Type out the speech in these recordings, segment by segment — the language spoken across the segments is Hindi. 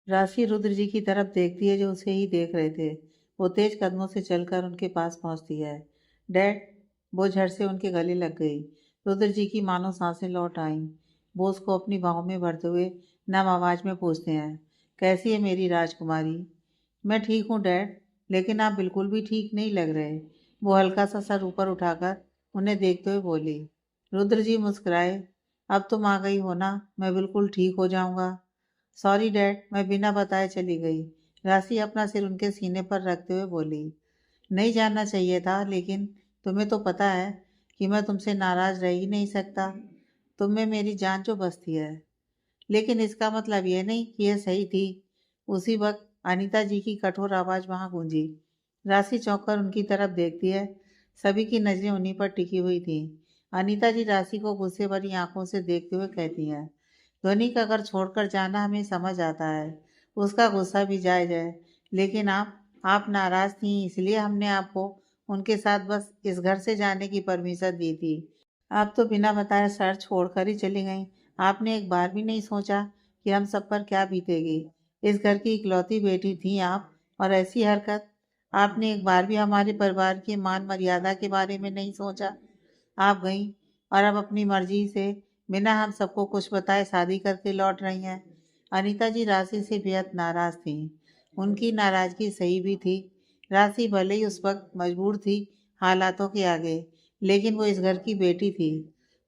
राशि रुद्र जी की तरफ देखती है जो उसे ही देख रहे थे। वो तेज कदमों से चलकर उनके पास पहुंचती है। डैड। वो झट से उनके गले लग गई। रुद्र जी की मानो सांसें लौट आईं। वो उसको अपनी बाहों में भरते हुए नम आवाज में पूछते हैं, कैसी है मेरी राजकुमारी? मैं ठीक हूँ डैड, लेकिन आप बिल्कुल भी ठीक नहीं लग रहे। वो हल्का सा सर ऊपर उठाकर उन्हें देखते हुए बोली। रुद्र जी मुस्कुराए। अब तुम आ गई हो ना, मैं बिल्कुल ठीक हो जाऊंगा। सॉरी डैड, मैं बिना बताए चली गई। राशि अपना सिर उनके सीने पर रखते हुए बोली। नहीं जानना चाहिए था, लेकिन तुम्हें तो पता है कि मैं तुमसे नाराज रह ही नहीं सकता। तुम में मेरी जान जो बसती है। लेकिन इसका मतलब यह नहीं कि यह सही थी। उसी वक्त अनीता जी की कठोर आवाज वहां गूंजी। राशि चौंक कर उनकी तरफ देखती है। सभी की नजरें उन्हीं पर टिकी हुई थी। अनीता जी राशि को गुस्से भरी आंखों से देखते हुए कहती हैं, ध्वनि का अगर छोड़कर जाना हमें समझ आता है, उसका गुस्सा भी जायज है। लेकिन आप नाराज थी, इसलिए हमने आपको उनके साथ बस इस घर से जाने की परमिशन दी थी। आप तो बिना बताए सर छोड़कर ही चली गई। आपने एक बार भी नहीं सोचा कि हम सब पर क्या बीतेगी। इस घर की इकलौती बेटी थी आप, और ऐसी हरकत। आपने एक बार भी हमारे परिवार की मान मर्यादा के बारे में नहीं सोचा। आप गईं और अब अपनी मर्जी से बिना हम सबको कुछ बताए शादी करके लौट रही हैं। अनीता जी राशि से बेहद नाराज थी। उनकी नाराजगी सही भी थी। राशि भले ही उस वक्त मजबूर थी हालातों के आगे, लेकिन वो इस घर की बेटी थी।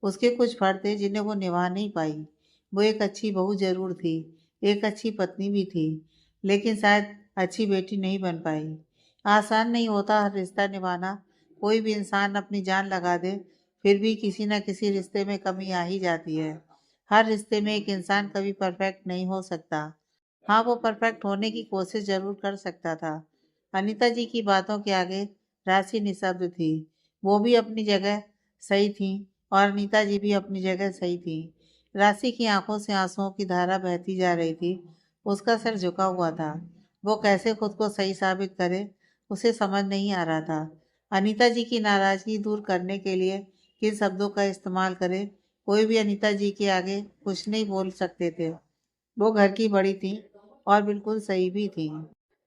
उसके कुछ फर्ज थे जिन्हें वो निभा नहीं पाई। वो एक अच्छी बहू जरूर थी, एक अच्छी पत्नी भी थी, लेकिन शायद अच्छी बेटी नहीं बन पाई। आसान नहीं होता हर रिश्ता निभाना। कोई भी इंसान अपनी जान लगा दे, फिर भी किसी न किसी रिश्ते में कमी आ ही जाती है। हर रिश्ते में एक इंसान कभी परफेक्ट नहीं हो सकता। हाँ, वो परफेक्ट होने की कोशिश जरूर कर सकता था। अनीता जी की बातों के आगे राशि निशब्द थी। वो भी अपनी जगह सही थी, और अनीता जी भी अपनी जगह सही थी। राशि की आंखों से आंसुओं की धारा बहती जा रही थी। उसका सिर झुका हुआ था। वो कैसे खुद को सही साबित करे, उसे समझ नहीं आ रहा था। अनीता जी की नाराजगी दूर करने के लिए किन शब्दों का इस्तेमाल करे। कोई भी अनीता जी के आगे कुछ नहीं बोल सकते थे। वो घर की बड़ी थी और बिल्कुल सही भी थी।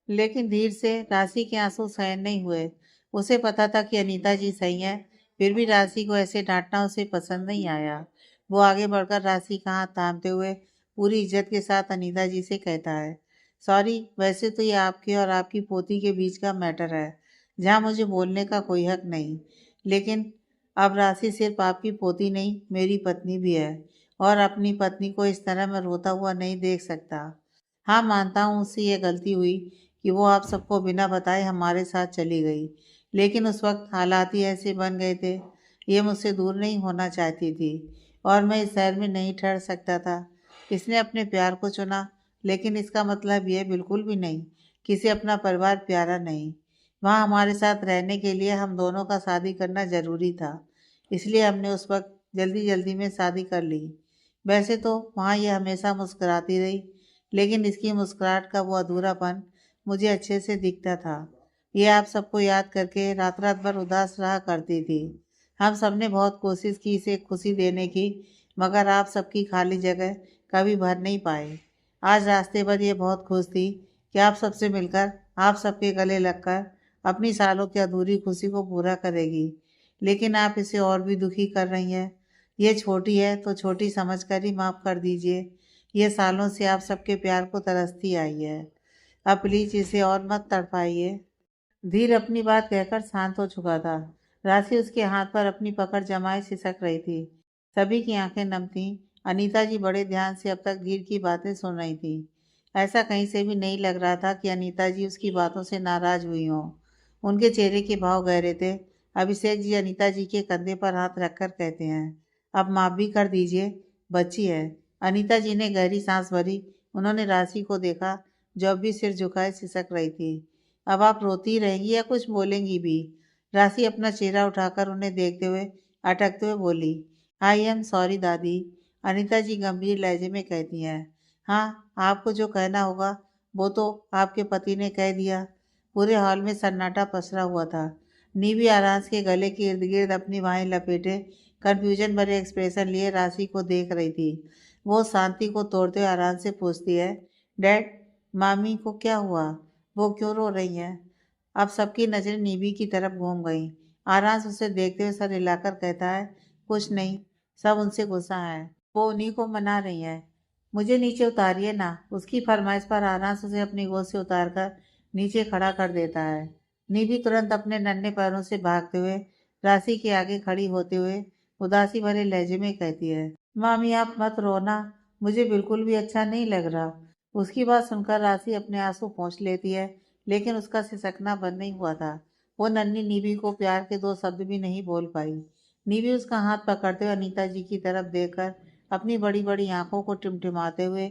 लेकिन धीर से राशि के आंसू सहन नहीं हुए। उसे पता था कि अनीता जी सही है, फिर भी राशि को ऐसे डांटना उसे पसंद नहीं आया। वो आगे बढ़कर राशि का हाथ थामते हुए पूरी इज्जत के साथ अनीता जी से कहता है, सॉरी, वैसे तो ये आपके और आपकी पोती के बीच का मैटर है, जहाँ मुझे बोलने का कोई हक नहीं। लेकिन अब राशि सिर्फ आपकी पोती नहीं, मेरी पत्नी भी है, और अपनी पत्नी को इस तरह मैं रोता हुआ नहीं देख सकता। हाँ, मानता हूँ उससे ये गलती हुई कि वो आप सबको बिना बताए हमारे साथ चली गई, लेकिन उस वक्त हालात ही ऐसे बन गए थे। ये मुझसे दूर नहीं होना चाहती थी, और मैं इस शहर में नहीं ठहर सकता था। इसने अपने प्यार को चुना, लेकिन इसका मतलब ये बिल्कुल भी नहीं कि इसे अपना परिवार प्यारा नहीं। वहाँ हमारे साथ रहने के लिए हम दोनों का शादी करना जरूरी था, इसलिए हमने उस वक्त जल्दी जल्दी में शादी कर ली। वैसे तो वहाँ ये हमेशा मुस्कुराती रही, लेकिन इसकी मुस्कुराहट का वो अधूरापन मुझे अच्छे से दिखता था। ये आप सबको याद करके रात रात भर उदास रहा करती थी। हम सबने बहुत कोशिश की इसे खुशी देने की, मगर आप सबकी खाली जगह कभी भर नहीं पाए। आज रास्ते भर ये बहुत खुश थी कि आप सबसे मिलकर, आप सबके गले लगकर अपनी सालों की अधूरी खुशी को पूरा करेगी। लेकिन आप इसे और भी दुखी कर रही हैं। ये छोटी है तो छोटी समझकर ही माफ़ कर दीजिए। ये सालों से आप सबके प्यार को तरसती आई है। अब प्लीज इसे और मत तड़पाइए। धीर अपनी बात कहकर शांत हो चुका था। राशि उसके हाथ पर अपनी पकड़ जमाए सिसक रही थी। सभी की आंखें नम थीं। अनीता जी बड़े ध्यान से अब तक धीर की बातें सुन रही थी। ऐसा कहीं से भी नहीं लग रहा था कि अनीता जी उसकी बातों से नाराज हुई हों। उनके चेहरे के भाव गहरे थे। अभिषेक जी अनीता जी के कंधे पर हाथ रखकर कहते हैं, अब माफ भी कर दीजिए, बच्ची है। अनीता जी ने गहरी सांस भरी। उन्होंने राशि को देखा, जो अब भी सिर झुकाए सिसक रही थी। अब आप रोती रहेंगी या कुछ बोलेंगी भी? राशि अपना चेहरा उठाकर उन्हें देखते हुए अटकते हुए बोली, आई एम सॉरी दादी। अनीता जी गंभीर लहजे में कहती हैं, हाँ, आपको जो कहना होगा वो तो आपके पति ने कह दिया। पूरे हॉल में सन्नाटा पसरा हुआ था। नीवी आरांस के गले के इर्द गिर्द अपनी बाहें लपेटे कंफ्यूजन भरे एक्सप्रेशन लिए राशि को देख रही थी। वो शांति को तोड़ते हुए आराम से पूछती है, डैड, मामी को क्या हुआ? वो क्यों रो रही हैं? अब सबकी नजरें निधि की तरफ घूम गईं। आरांश उसे देखते हुए सर हिलाकर कहता है, कुछ नहीं, सब उनसे गुस्सा है। वो उन्हीं को मना रही है। मुझे नीचे उतारिए ना। उसकी फरमाइश पर आरांश उसे अपनी गोद से उतारकर नीचे खड़ा कर देता है। निधि तुरंत अपने नन्हे पैरों से भागते हुए राशि के आगे खड़ी होते हुए उदासी भरे लहजे में कहती है, मामी आप मत रोना, मुझे बिल्कुल भी अच्छा नहीं लग रहा। उसकी बात सुनकर राशि अपने आंसू पोंछ लेती है, लेकिन उसका सिसकना बंद नहीं हुआ था। वो नन्ही निधि को प्यार के दो शब्द भी नहीं बोल पाई। निधि उसका हाथ पकड़ते हुए अनीता जी की तरफ देखकर अपनी बड़ी बड़ी आंखों को टिमटिमाते हुए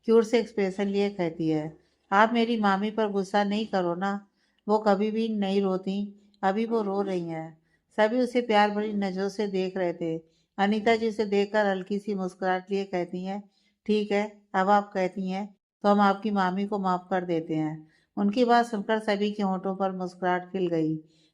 क्यूर से एक्सप्रेशन लिए कहती है, आप मेरी मामी पर गुस्सा नहीं करो ना, वो कभी भी नहीं रोती, अभी वो रो रही हैं। सभी उसे प्यार भरी नजरों से देख रहे थे। अनीता जी उसे देखकर हल्की सी मुस्कुराहट लिए कहती हैं, ठीक है, अब आप कहती हैं तो हम आपकी मामी को माफ कर देते हैं। उनकी बात सुनकर सभी के होठों पर मुस्कुराहट खिल गई।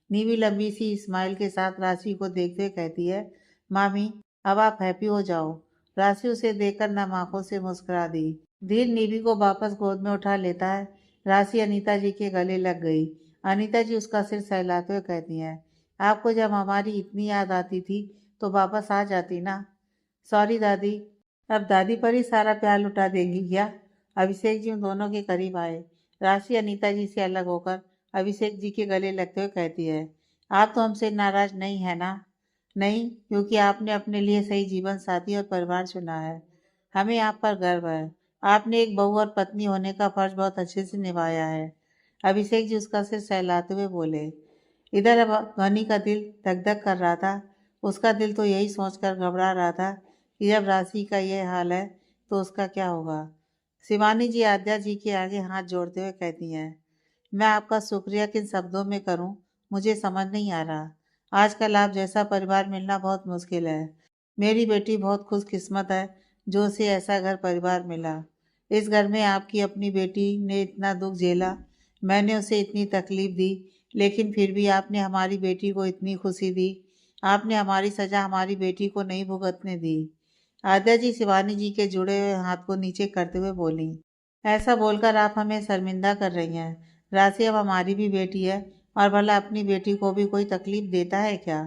नीवी लंबी सी स्माइल के साथ राशि को देखते हुए कहती है, मामी अब आप हैप्पी हो जाओ। राशि उसे देखकर नम आंखों से मुस्कुरा दी। धीर नीवी को वापस गोद में उठा लेता है। राशि अनीता जी के गले लग गई। अनीता जी उसका सिर सहलाते हुए कहती हैं, आपको जब हमारी इतनी याद आती थी तो वापस आ जाती ना। सॉरी दादी। अब दादी पर ही सारा प्यार लुटा देंगी क्या? अभिषेक जी उन दोनों के करीब आए। राशि अनीता जी से अलग होकर अभिषेक जी के गले लगते हुए कहती है, आप तो हमसे नाराज नहीं है ना? नहीं, क्योंकि आपने अपने लिए सही जीवन साथी और परिवार चुना है। हमें आप पर गर्व है। आपने एक बहू और पत्नी होने का फर्ज बहुत अच्छे से निभाया है। अभिषेक जी उसका सिर सहलाते हुए बोले। इधर अब ध्वनि का दिल धक धक कर रहा था। उसका दिल तो यही सोचकर घबरा रहा था कि जब राशि का यह हाल है तो उसका क्या होगा। शिवानी जी आद्या जी के आगे हाथ जोड़ते हुए कहती हैं, मैं आपका शुक्रिया किन शब्दों में करूं, मुझे समझ नहीं आ रहा। आजकल आप जैसा परिवार मिलना बहुत मुश्किल है। मेरी बेटी बहुत खुशकिस्मत है जो उसे ऐसा घर परिवार मिला। इस घर में आपकी अपनी बेटी ने इतना दुख झेला, मैंने उसे इतनी तकलीफ दी, लेकिन फिर भी आपने हमारी बेटी को इतनी खुशी दी। आपने हमारी सजा हमारी बेटी को नहीं भुगतने दी। आद्या जी शिवानी जी के जुड़े हुए हाथ को नीचे करते हुए बोली, ऐसा बोलकर आप हमें शर्मिंदा कर रही हैं। राशि अब हमारी भी बेटी है, और भला अपनी बेटी को भी कोई तकलीफ देता है क्या?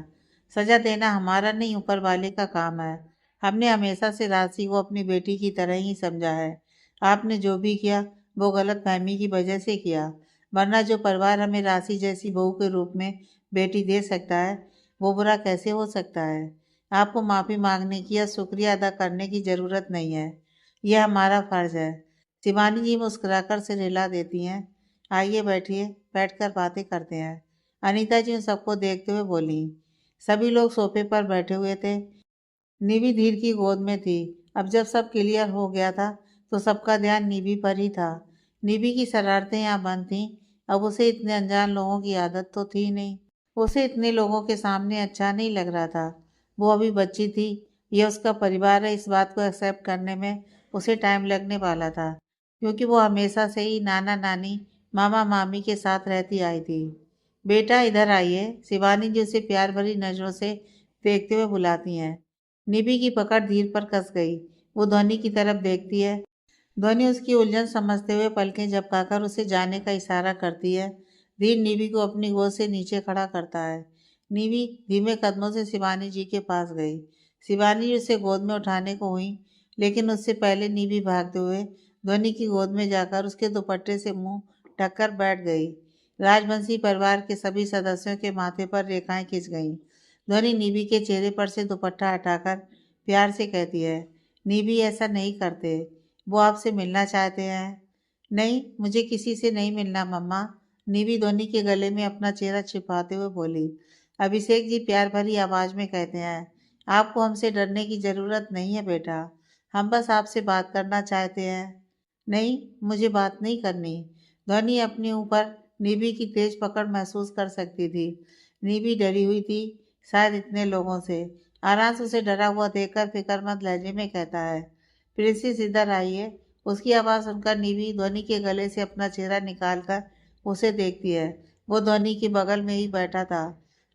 सजा देना हमारा नहीं, ऊपर वाले का काम है। हमने हमेशा से राशि को अपनी बेटी की तरह ही समझा है। आपने जो भी किया वो गलत फहमी की वजह से किया, वरना जो परिवार हमें राशि जैसी बहू के रूप में बेटी दे सकता है वो बुरा कैसे हो सकता है। आपको माफ़ी मांगने की या शुक्रिया अदा करने की ज़रूरत नहीं है, यह हमारा फ़र्ज़ है। शिवानी जी मुस्कुराकर सिर हिला देती हैं, आइए बैठिए, बैठकर बातें करते हैं। अनीता जी उन सबको देखते हुए बोली। सभी लोग सोफे पर बैठे हुए थे। निवि धीर की गोद में थी। अब जब सब क्लियर हो गया था तो सबका ध्यान निवि पर ही था। निवि की शरारतें यहाँ बंद थीं। अब उसे इतने अनजान लोगों की आदत तो थी नहीं। उसे इतने लोगों के सामने अच्छा नहीं लग रहा था। वो अभी बच्ची थी, यह उसका परिवार है, इस बात को एक्सेप्ट करने में उसे टाइम लगने वाला था, क्योंकि वो हमेशा से ही नाना नानी मामा मामी के साथ रहती आई थी। बेटा इधर आइए। शिवानी जी उसे प्यार भरी नजरों से देखते हुए बुलाती हैं। निधि की पकड़ धीर पर कस गई। वो ध्वनि की तरफ देखती है। ध्वनि उसकी उलझन समझते हुए पलकें झपकाकर उसे जाने का इशारा करती है। धीर निवि को अपनी गोद से नीचे खड़ा करता है। निवि धीमे कदमों से शिवानी जी के पास गई। शिवानी जी उसे गोद में उठाने को हुई, लेकिन उससे पहले निवि भागते हुए ध्वनि की गोद में जाकर उसके दुपट्टे से मुंह ढककर बैठ गई। राजवंशी परिवार के सभी सदस्यों के माथे पर रेखाएं खिंच गईं। ध्वनि निवि के चेहरे पर से दुपट्टा हटाकर प्यार से कहती है, निवि ऐसा नहीं करते, वो आपसे मिलना चाहते हैं। नहीं, मुझे किसी से नहीं मिलना मम्मा। निवि ध्वनि के गले में अपना चेहरा छिपाते हुए बोली। अभिषेक जी प्यार भरी आवाज में कहते हैं, आपको हमसे डरने की जरूरत नहीं है बेटा, हम बस आपसे बात करना चाहते हैं। नहीं, मुझे बात नहीं करनी। ध्वनि अपने ऊपर निवि की तेज पकड़ महसूस कर सकती थी। निवि डरी हुई थी, शायद इतने लोगों से। आराम से उसे डरा हुआ देखकर फिक्रमंद लहजे में कहता है, प्रिंसेस इधर आइए। उसकी आवाज़ सुनकर निवि ध्वनि के गले से अपना चेहरा निकालकर उसे देखती है। वो ध्वनि के बगल में ही बैठा था।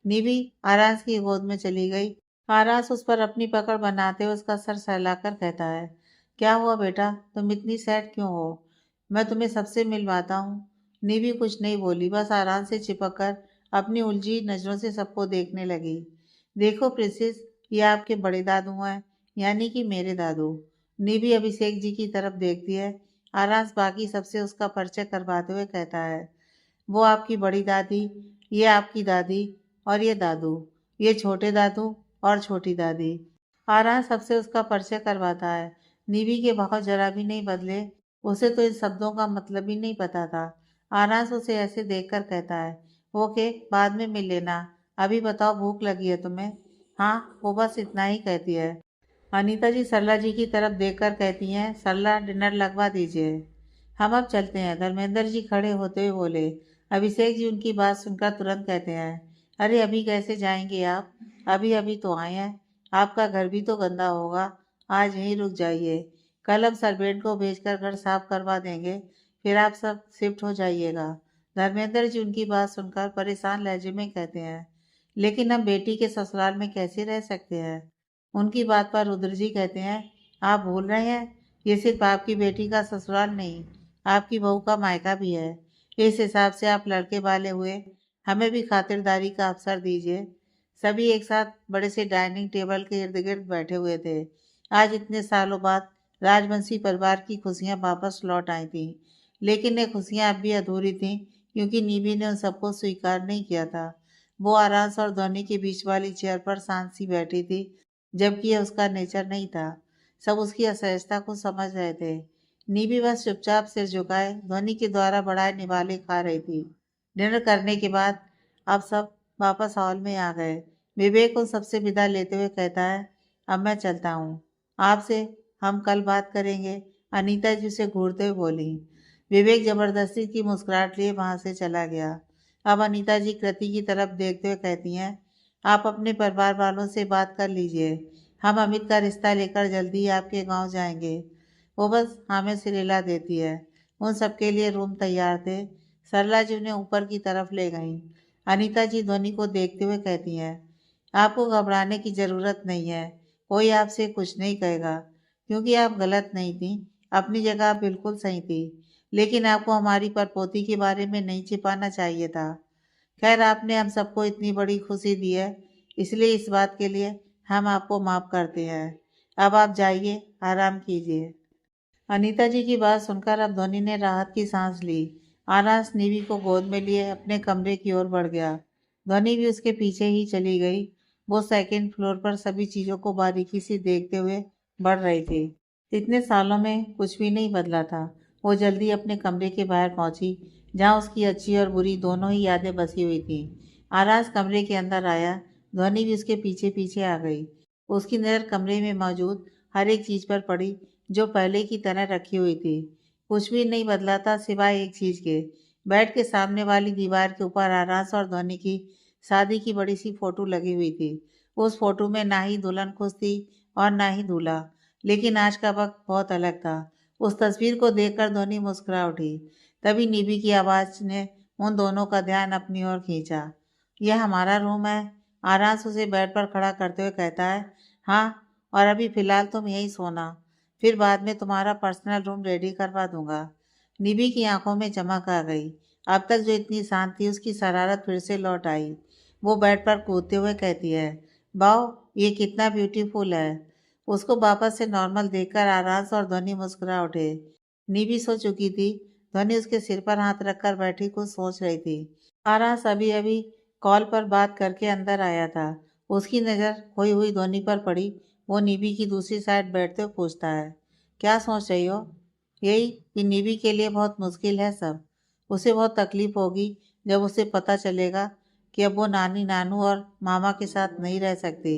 निवि आरांस की गोद में चली गई। आरांस उस पर अपनी पकड़ बनाते हुए उसका सर सहलाकर कहता है, क्या हुआ बेटा, तुम इतनी सैड क्यों हो? मैं तुम्हें सबसे मिलवाता हूँ। निवी कुछ नहीं बोली, बस आराम से चिपक कर अपनी उलझी नजरों से सबको देखने लगी। देखो प्रिंसेस, ये आपके बड़े दादू हैं, यानी कि मेरे दादू। निवी अभिषेक जी की तरफ देखती है। आरांस बाकी सबसे उसका परिचय करवाते हुए कहता है, वो आपकी बड़ी दादी, ये आपकी दादी और ये दादू, ये छोटे दादू और छोटी दादी। आरांस सबसे उसका परिचय करवाता है। निवी के भाव जरा भी नहीं बदले। उसे तो इन शब्दों का मतलब ही नहीं पता था। आरांस उसे ऐसे देखकर कहता है, ओके, बाद में मिल लेना। अभी बताओ, भूख लगी है तुम्हें? हाँ, वो बस इतना ही कहती है। अनीता जी सरला जी की तरफ देखकर कहती हैं, सरला, डिनर लगवा दीजिए, हम अब चलते हैं। धर्मेंद्र जी खड़े होते हुए बोले। अभिषेक जी उनकी बात सुनकर तुरंत कहते हैं, अरे अभी कैसे जाएंगे आप? अभी अभी तो आए हैं, आपका घर भी तो गंदा होगा। आज यहीं रुक जाइए, कल हम सर्वेंट को भेजकर घर साफ करवा देंगे, फिर आप सब शिफ्ट हो जाइएगा। धर्मेंद्र जी उनकी बात सुनकर परेशान लहजे में कहते हैं, लेकिन हम बेटी के ससुराल में कैसे रह सकते हैं? उनकी बात पर रुद्र जी कहते हैं, आप भूल रहे हैं, ये सिर्फ आपकी बेटी का ससुराल नहीं, आपकी बहू का मायका भी है। इस हिसाब से आप लड़के वाले हुए, हमें भी खातिरदारी का अवसर दीजिए। सभी एक साथ बड़े से डाइनिंग टेबल के इर्द गिर्द बैठे हुए थे। आज इतने सालों बाद राजवंशी परिवार की खुशियां वापस लौट आई थीं, लेकिन ये खुशियां अब भी अधूरी थीं, क्योंकि नीवी ने उन सबको स्वीकार नहीं किया था। वो आरांस और धोनी के बीच वाली चेयर पर शांत सी बैठी थी, जबकि यह उसका नेचर नहीं था। सब उसकी असहजता को समझ रहे थे। नीवी बस चुपचाप सिर झुकाए ध्वनि के द्वारा बढ़ाए निवाले खा रही थी। डिनर करने के बाद अब सब वापस हॉल में आ गए। विवेक उन सबसे विदा लेते हुए कहता है, अब मैं चलता हूँ, आपसे हम कल बात करेंगे। अनीता जी उसे घूरते हुए बोली। विवेक जबरदस्ती की मुस्कुराहट लिए वहां से चला गया। अब अनीता जी कृति की तरफ देखते हुए कहती हैं, आप अपने परिवार वालों से बात कर लीजिए, हम अमित का रिश्ता लेकर जल्दी ही आपके गांव जाएंगे। वो बस हमें सिरेला देती है। उन सबके लिए रूम तैयार थे। सरला जी उन्हें ऊपर की तरफ ले गईं। अनीता जी ध्वनि को देखते हुए कहती हैं, आपको घबराने की ज़रूरत नहीं है, कोई आपसे कुछ नहीं कहेगा, क्योंकि आप गलत नहीं थी, अपनी जगह आप बिल्कुल सही थी। लेकिन आपको हमारी परपोती के बारे में नहीं छिपाना चाहिए था। खैर, आपने हम सबको इतनी बड़ी खुशी दी है, इसलिए इस बात के लिए हम आपको माफ़ करते हैं। अब आप जाइए, आराम कीजिए। अनीता जी की बात सुनकर अब धोनी ने राहत की सांस ली। आरांस नीवी को गोद में लिए अपने कमरे की ओर बढ़ गया। धोनी भी उसके पीछे ही चली गई। वो सेकंड फ्लोर पर सभी चीजों को बारीकी से देखते हुए बढ़ रही थी। इतने सालों में कुछ भी नहीं बदला था। वो जल्दी अपने कमरे के बाहर पहुंची, जहां उसकी अच्छी और बुरी दोनों ही यादें बसी हुई थी। आरांस कमरे के अंदर आया, धोनी भी उसके पीछे पीछे आ गई। उसकी नज़र कमरे में मौजूद हर एक चीज पर पड़ी, जो पहले की तरह रखी हुई थी। कुछ भी नहीं बदला था सिवाय एक चीज के। बेड के सामने वाली दीवार के ऊपर आरांस और धोनी की शादी की बड़ी सी फोटो लगी हुई थी। उस फोटो में ना ही दुल्हन खुश थी और ना ही दूल्हा, लेकिन आज का वक्त बहुत अलग था। उस तस्वीर को देखकर धोनी मुस्कुरा उठी। तभी निधि की आवाज ने उन दोनों का ध्यान अपनी ओर खींचा। यह हमारा रूम है, आरांस उसे बेड पर खड़ा करते हुए कहता है। हाँ, और अभी फिलहाल तुम यहीं सोना, फिर बाद में तुम्हारा पर्सनल रूम रेडी करवा दूंगा। निधि की आंखों में चमक आ गई। अब तक जो इतनी शांत थी, उसकी शरारत फिर से लौट आई। वो बेड पर कूदते हुए कहती है, वाओ, ये कितना ब्यूटीफुल है। उसको वापस से नॉर्मल देखकर आरांस और ध्वनि मुस्कुरा उठे। निधि सो चुकी थी। ध्वनि उसके सिर पर हाथ रखकर बैठी कुछ सोच रही थी। आरांस अभी अभी कॉल पर बात करके अंदर आया था। उसकी नज़र खोई हुई ध्वनि पर पड़ी। वो निधि की दूसरी साइड बैठते हुए पूछता है, क्या सोच रही हो? यही कि निधि के लिए बहुत मुश्किल है सब। उसे बहुत तकलीफ होगी जब उसे पता चलेगा कि अब वो नानी नानू और मामा के साथ नहीं रह सकती।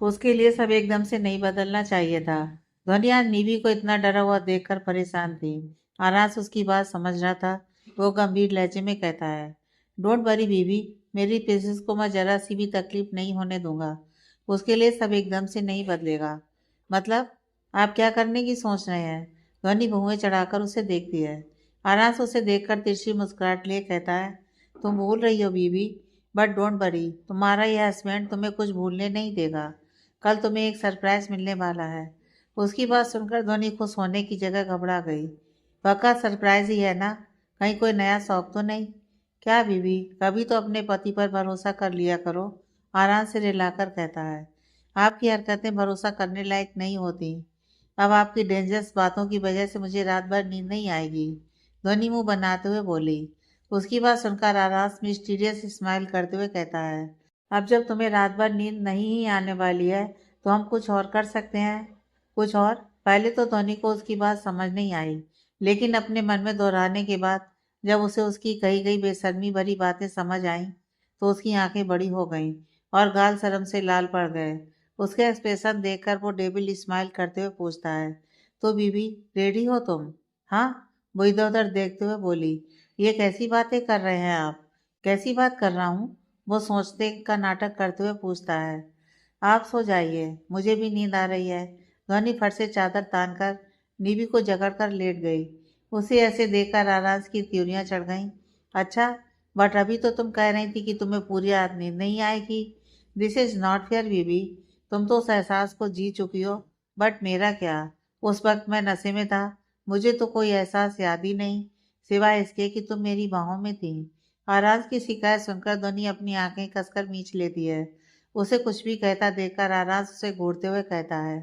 उसके लिए सब एकदम से नहीं बदलना चाहिए था। ध्वनि आज निधि को इतना डरा हुआ देखकर परेशान थी। आरांस उसकी बात समझ रहा था। वो गंभीर लहजे में कहता है, डोंट वरी बीबी, मेरी प्रिंसेस को मैं जरा सी भी तकलीफ नहीं होने दूंगा। उसके लिए सब एकदम से नहीं बदलेगा। मतलब, आप क्या करने की सोच रहे हैं? ध्वनि भुएं चढ़ाकर उसे देखती है। आरांस उसे देखकर तिरछी मुस्कुराहट लिए कहता है, तुम भूल रही हो बीबी, बट डोंट वरी, तुम्हारा यह हस्बैंड तुम्हें कुछ भूलने नहीं देगा। कल तुम्हें एक सरप्राइज मिलने वाला है। उसकी बात सुनकर ध्वनि खुश होने की जगह घबरा गई। पक्का सरप्राइज ही है ना? कहीं कोई नया शौक तो नहीं? क्या बीबी, कभी तो अपने पति पर भरोसा कर लिया करो, आराम से रिलाकर कहता है। आपकी हरकतें भरोसा करने लायक नहीं होती। अब आपकी डेंजरस बातों की वजह से मुझे रात भर नींद नहीं आएगी, ध्वनि मुंह बनाते हुए बोली। उसकी बात सुनकर आरास मिस्टीरियस स्माइल करते हुए कहता है, अब जब तुम्हें रात भर नींद नहीं ही आने वाली है तो हम कुछ और कर सकते हैं। कुछ और? पहले तो ध्वनि को उसकी बात समझ नहीं आई, लेकिन अपने मन में दोहराने के बाद जब उसे उसकी कही गई बेशर्मी भरी बातें समझ आईं तो उसकी आंखें बड़ी हो गईं और गाल शर्म से लाल पड़ गए। उसके एक्सप्रेशन देखकर वो डेविल स्माइल करते हुए पूछता है, तो बीबी, रेडी हो तुम? हाँ, वो इधर उधर देखते हुए बोली। ये कैसी बातें कर रहे हैं आप? कैसी बात कर रहा हूँ? वो सोचने का नाटक करते हुए पूछता है। आप सो जाइए, मुझे भी नींद आ रही है। ध्वनि फट से चादर तानकर निधि को जकड़कर लेट गई। उसे ऐसे देखकर आराज की त्योरियां चढ़ गईं। अच्छा, बट अभी तो तुम कह रही थी कि तुम्हें पूरी रात नींद नहीं आएगी। दिस इज नॉट फेयर बीबी। तुम तो उस एहसास को जी चुकी हो, बट मेरा क्या? उस वक्त मैं नशे में था, मुझे तो कोई एहसास याद ही नहीं, सिवाय इसके कि तुम मेरी बाहों में थी। आराज की शिकायत सुनकर ध्वनि अपनी आंखें कसकर मींच लेती है। उसे कुछ भी कहता देखकर आराज उसे घूरते हुए कहता है,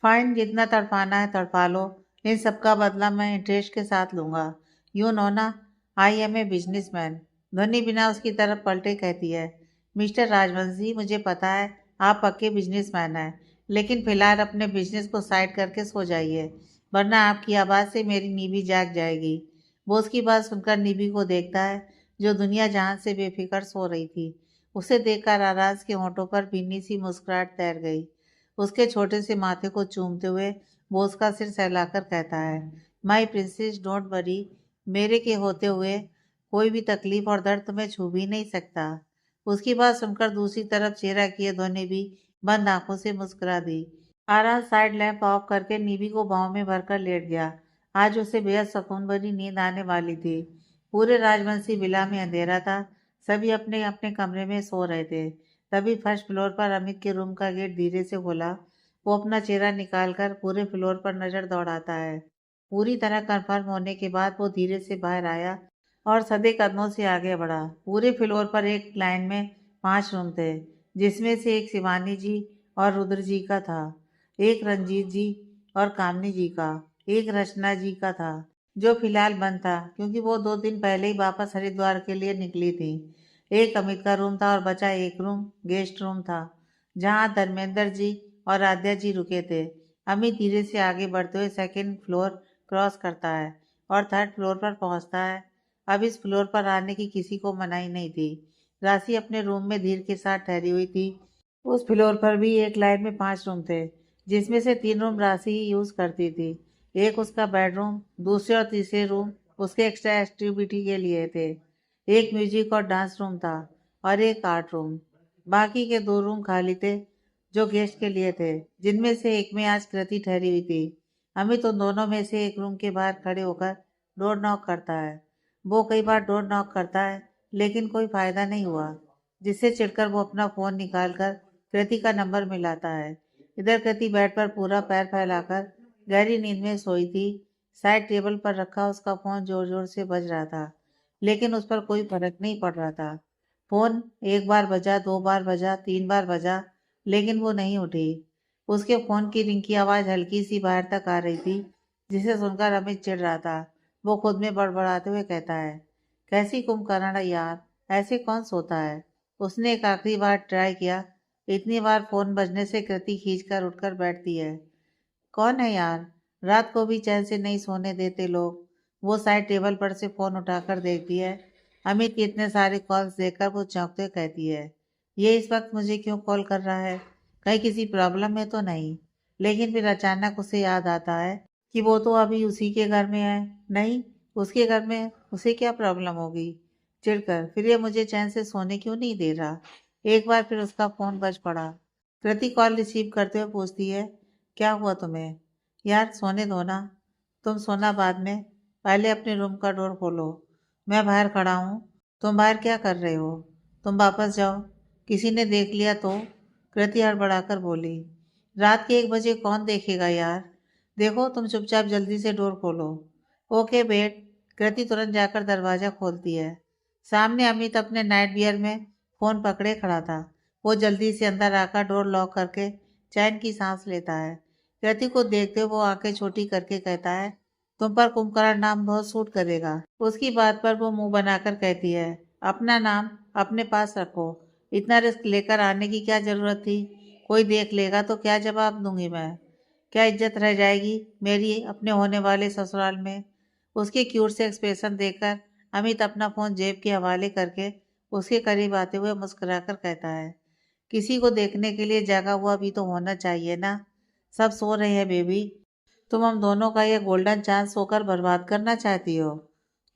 फाइन, जितना तड़पाना है तड़पा लो, इन सब का बदला मैं इंटरेस्ट के साथ लूंगा। यू नो ना, आई एम ए बिजनेसमैन। ध्वनि बिना उसकी तरफ पलटे कहती है, मिस्टर राजवंशी, मुझे पता है आप पक्के बिजनेसमैन हैं, लेकिन फिलहाल अपने बिजनेस को साइड करके सो जाइए, वरना आपकी आवाज़ से मेरी नीवी जाग जाएगी। वो उसकी बात सुनकर नीवी को देखता है, जो दुनिया जहान से बेफिक्र सो रही थी। उसे देखकर आराज के होंठों पर भीनी सी मुस्कुराहट तैर गई। उसके छोटे से माथे को चूमते हुए वो उसका सिर सहलाकर कहता है, माई प्रिंसेस, डोंट वरी, मेरे के होते हुए कोई भी तकलीफ और दर्द तुम्हें छू भी नहीं सकता। उसकी बात सुनकर दूसरी तरफ चेहरा किए ध्वनि भी बंद आंखों से मुस्कुरा दी। आरा साइड लैंप ऑफ करके नीवी को बाहों में भरकर लेट गया। आज उसे बेहद सुकून भरी नींद आने वाली थी। पूरे राजवंशी विला में अंधेरा था, सभी अपने अपने कमरे में सो रहे थे। तभी फर्स्ट फ्लोर पर अमित के रूम का गेट धीरे से खोला। वो अपना चेहरा निकालकर पूरे फ्लोर पर नजर दौड़ाता है। पूरी तरह कंफर्म होने के बाद वो धीरे से बाहर आया और सधे कदमों से आगे बढ़ा। पूरे फ्लोर पर एक लाइन में 5 रूम थे, जिसमें से एक शिवानी जी और रुद्र जी का था, एक रंजीत जी और कामनी जी का, एक रचना जी का था, जो फिलहाल बंद था क्योंकि वो 2 दिन पहले ही वापस हरिद्वार के लिए निकली थी। एक अमित का रूम था और बचा एक रूम गेस्ट रूम था, जहाँ धर्मेंद्र जी और आद्या जी रुके थे। अमित धीरे से आगे बढ़ते हुए सेकंड फ्लोर क्रॉस करता है और थर्ड फ्लोर पर पहुंचता है। अब इस फ्लोर पर आने की किसी को मनाही नहीं थी। राशि अपने रूम में धीर के साथ ठहरी हुई थी। उस फ्लोर पर भी एक लाइन में 5 रूम थे, जिसमें से 3 रूम राशि ही यूज करती थी। एक उसका बेडरूम, दूसरे और तीसरे रूम उसके एक्स्ट्रा एक्टिविटी के लिए थे। एक म्यूजिक और डांस रूम था और एक आर्ट रूम। बाकी के 2 रूम खाली थे, जो गेस्ट के लिए थे, जिनमें से एक में आज कृति ठहरी हुई थी। अमित उन दोनों में से एक रूम के बाहर खड़े होकर डोर नॉक करता है। वो कई बार डोर नॉक करता है, लेकिन कोई फायदा नहीं हुआ, जिससे चिढ़कर वो अपना फोन निकालकर कृति का नंबर मिलाता है। इधर कृति बेड पर पूरा पैर फैलाकर गहरी नींद में सोई थी। साइड टेबल पर रखा उसका फोन जोर जोर से बज रहा था, लेकिन उस पर कोई फर्क नहीं पड़ रहा था। फोन एक बार बजा, 2 बार बजा, 3 बार बजा, लेकिन वो नहीं उठी। उसके फोन की रिंग की आवाज हल्की सी बाहर तक आ रही थी, जिसे सुनकर अमित चिढ़ रहा था। वो खुद में बड़बड़ाते हुए कहता है, कैसी कुंभकर्ण यार, ऐसे कौन सोता है? उसने एक आखिरी बार ट्राई किया। इतनी बार फोन बजने से कृति खींचकर उठकर बैठती है। कौन है यार? रात को भी चैन से नहीं सोने देते लोग। वो साइड टेबल पर से फोन उठाकर देखती है। अमित के इतने सारे कॉल्स देखकर वो चौंकते हुए कहती है, ये इस वक्त मुझे क्यों कॉल कर रहा है? कहीं किसी प्रॉब्लम में तो नहीं? लेकिन फिर अचानक उसे याद आता है कि वो तो अभी उसी के घर में है। नहीं, उसके घर में उसे क्या प्रॉब्लम होगी? चिढ़कर, फिर ये मुझे चैन से सोने क्यों नहीं दे रहा? एक बार फिर उसका फोन बज पड़ा। कृति कॉल रिसीव करते हुए पूछती है, क्या हुआ तुम्हें? यार सोने दो ना। तुम सोना बाद में, पहले अपने रूम का डोर खोलो। मैं बाहर खड़ा हूँ। तुम बाहर क्या कर रहे हो? तुम वापस जाओ, किसी ने देख लिया तो? कृति हड़बड़ाकर बोली, रात के 1 बजे कौन देखेगा यार? देखो तुम चुपचाप जल्दी से डोर खोलो। ओके बेट। कृति तुरंत जाकर दरवाजा खोलती है। सामने अमित अपने नाइट वियर में फोन पकड़े खड़ा था। वो जल्दी से अंदर आकर डोर लॉक करके चैन की सांस लेता है। कृति को देखते हुए वो आंखें छोटी करके कहता है, तुम पर कुंभकर्ण नाम बहुत सूट करेगा। उसकी बात पर वो मुंह बनाकर कहती है, अपना नाम अपने पास रखो। इतना रिस्क लेकर आने की क्या जरूरत थी? कोई देख लेगा तो क्या जवाब दूंगी मैं? क्या इज्जत रह जाएगी मेरी अपने होने वाले ससुराल में? उसके क्यूट से एक्सप्रेशन देखकर अमित अपना फोन जेब के हवाले करके उसके करीब आते हुए मुस्कुराकर कहता है, किसी को देखने के लिए जगा हुआ भी तो होना चाहिए ना। सब सो रहे हैं बेबी। तुम हम दोनों का ये गोल्डन चांस सोकर बर्बाद करना चाहती हो।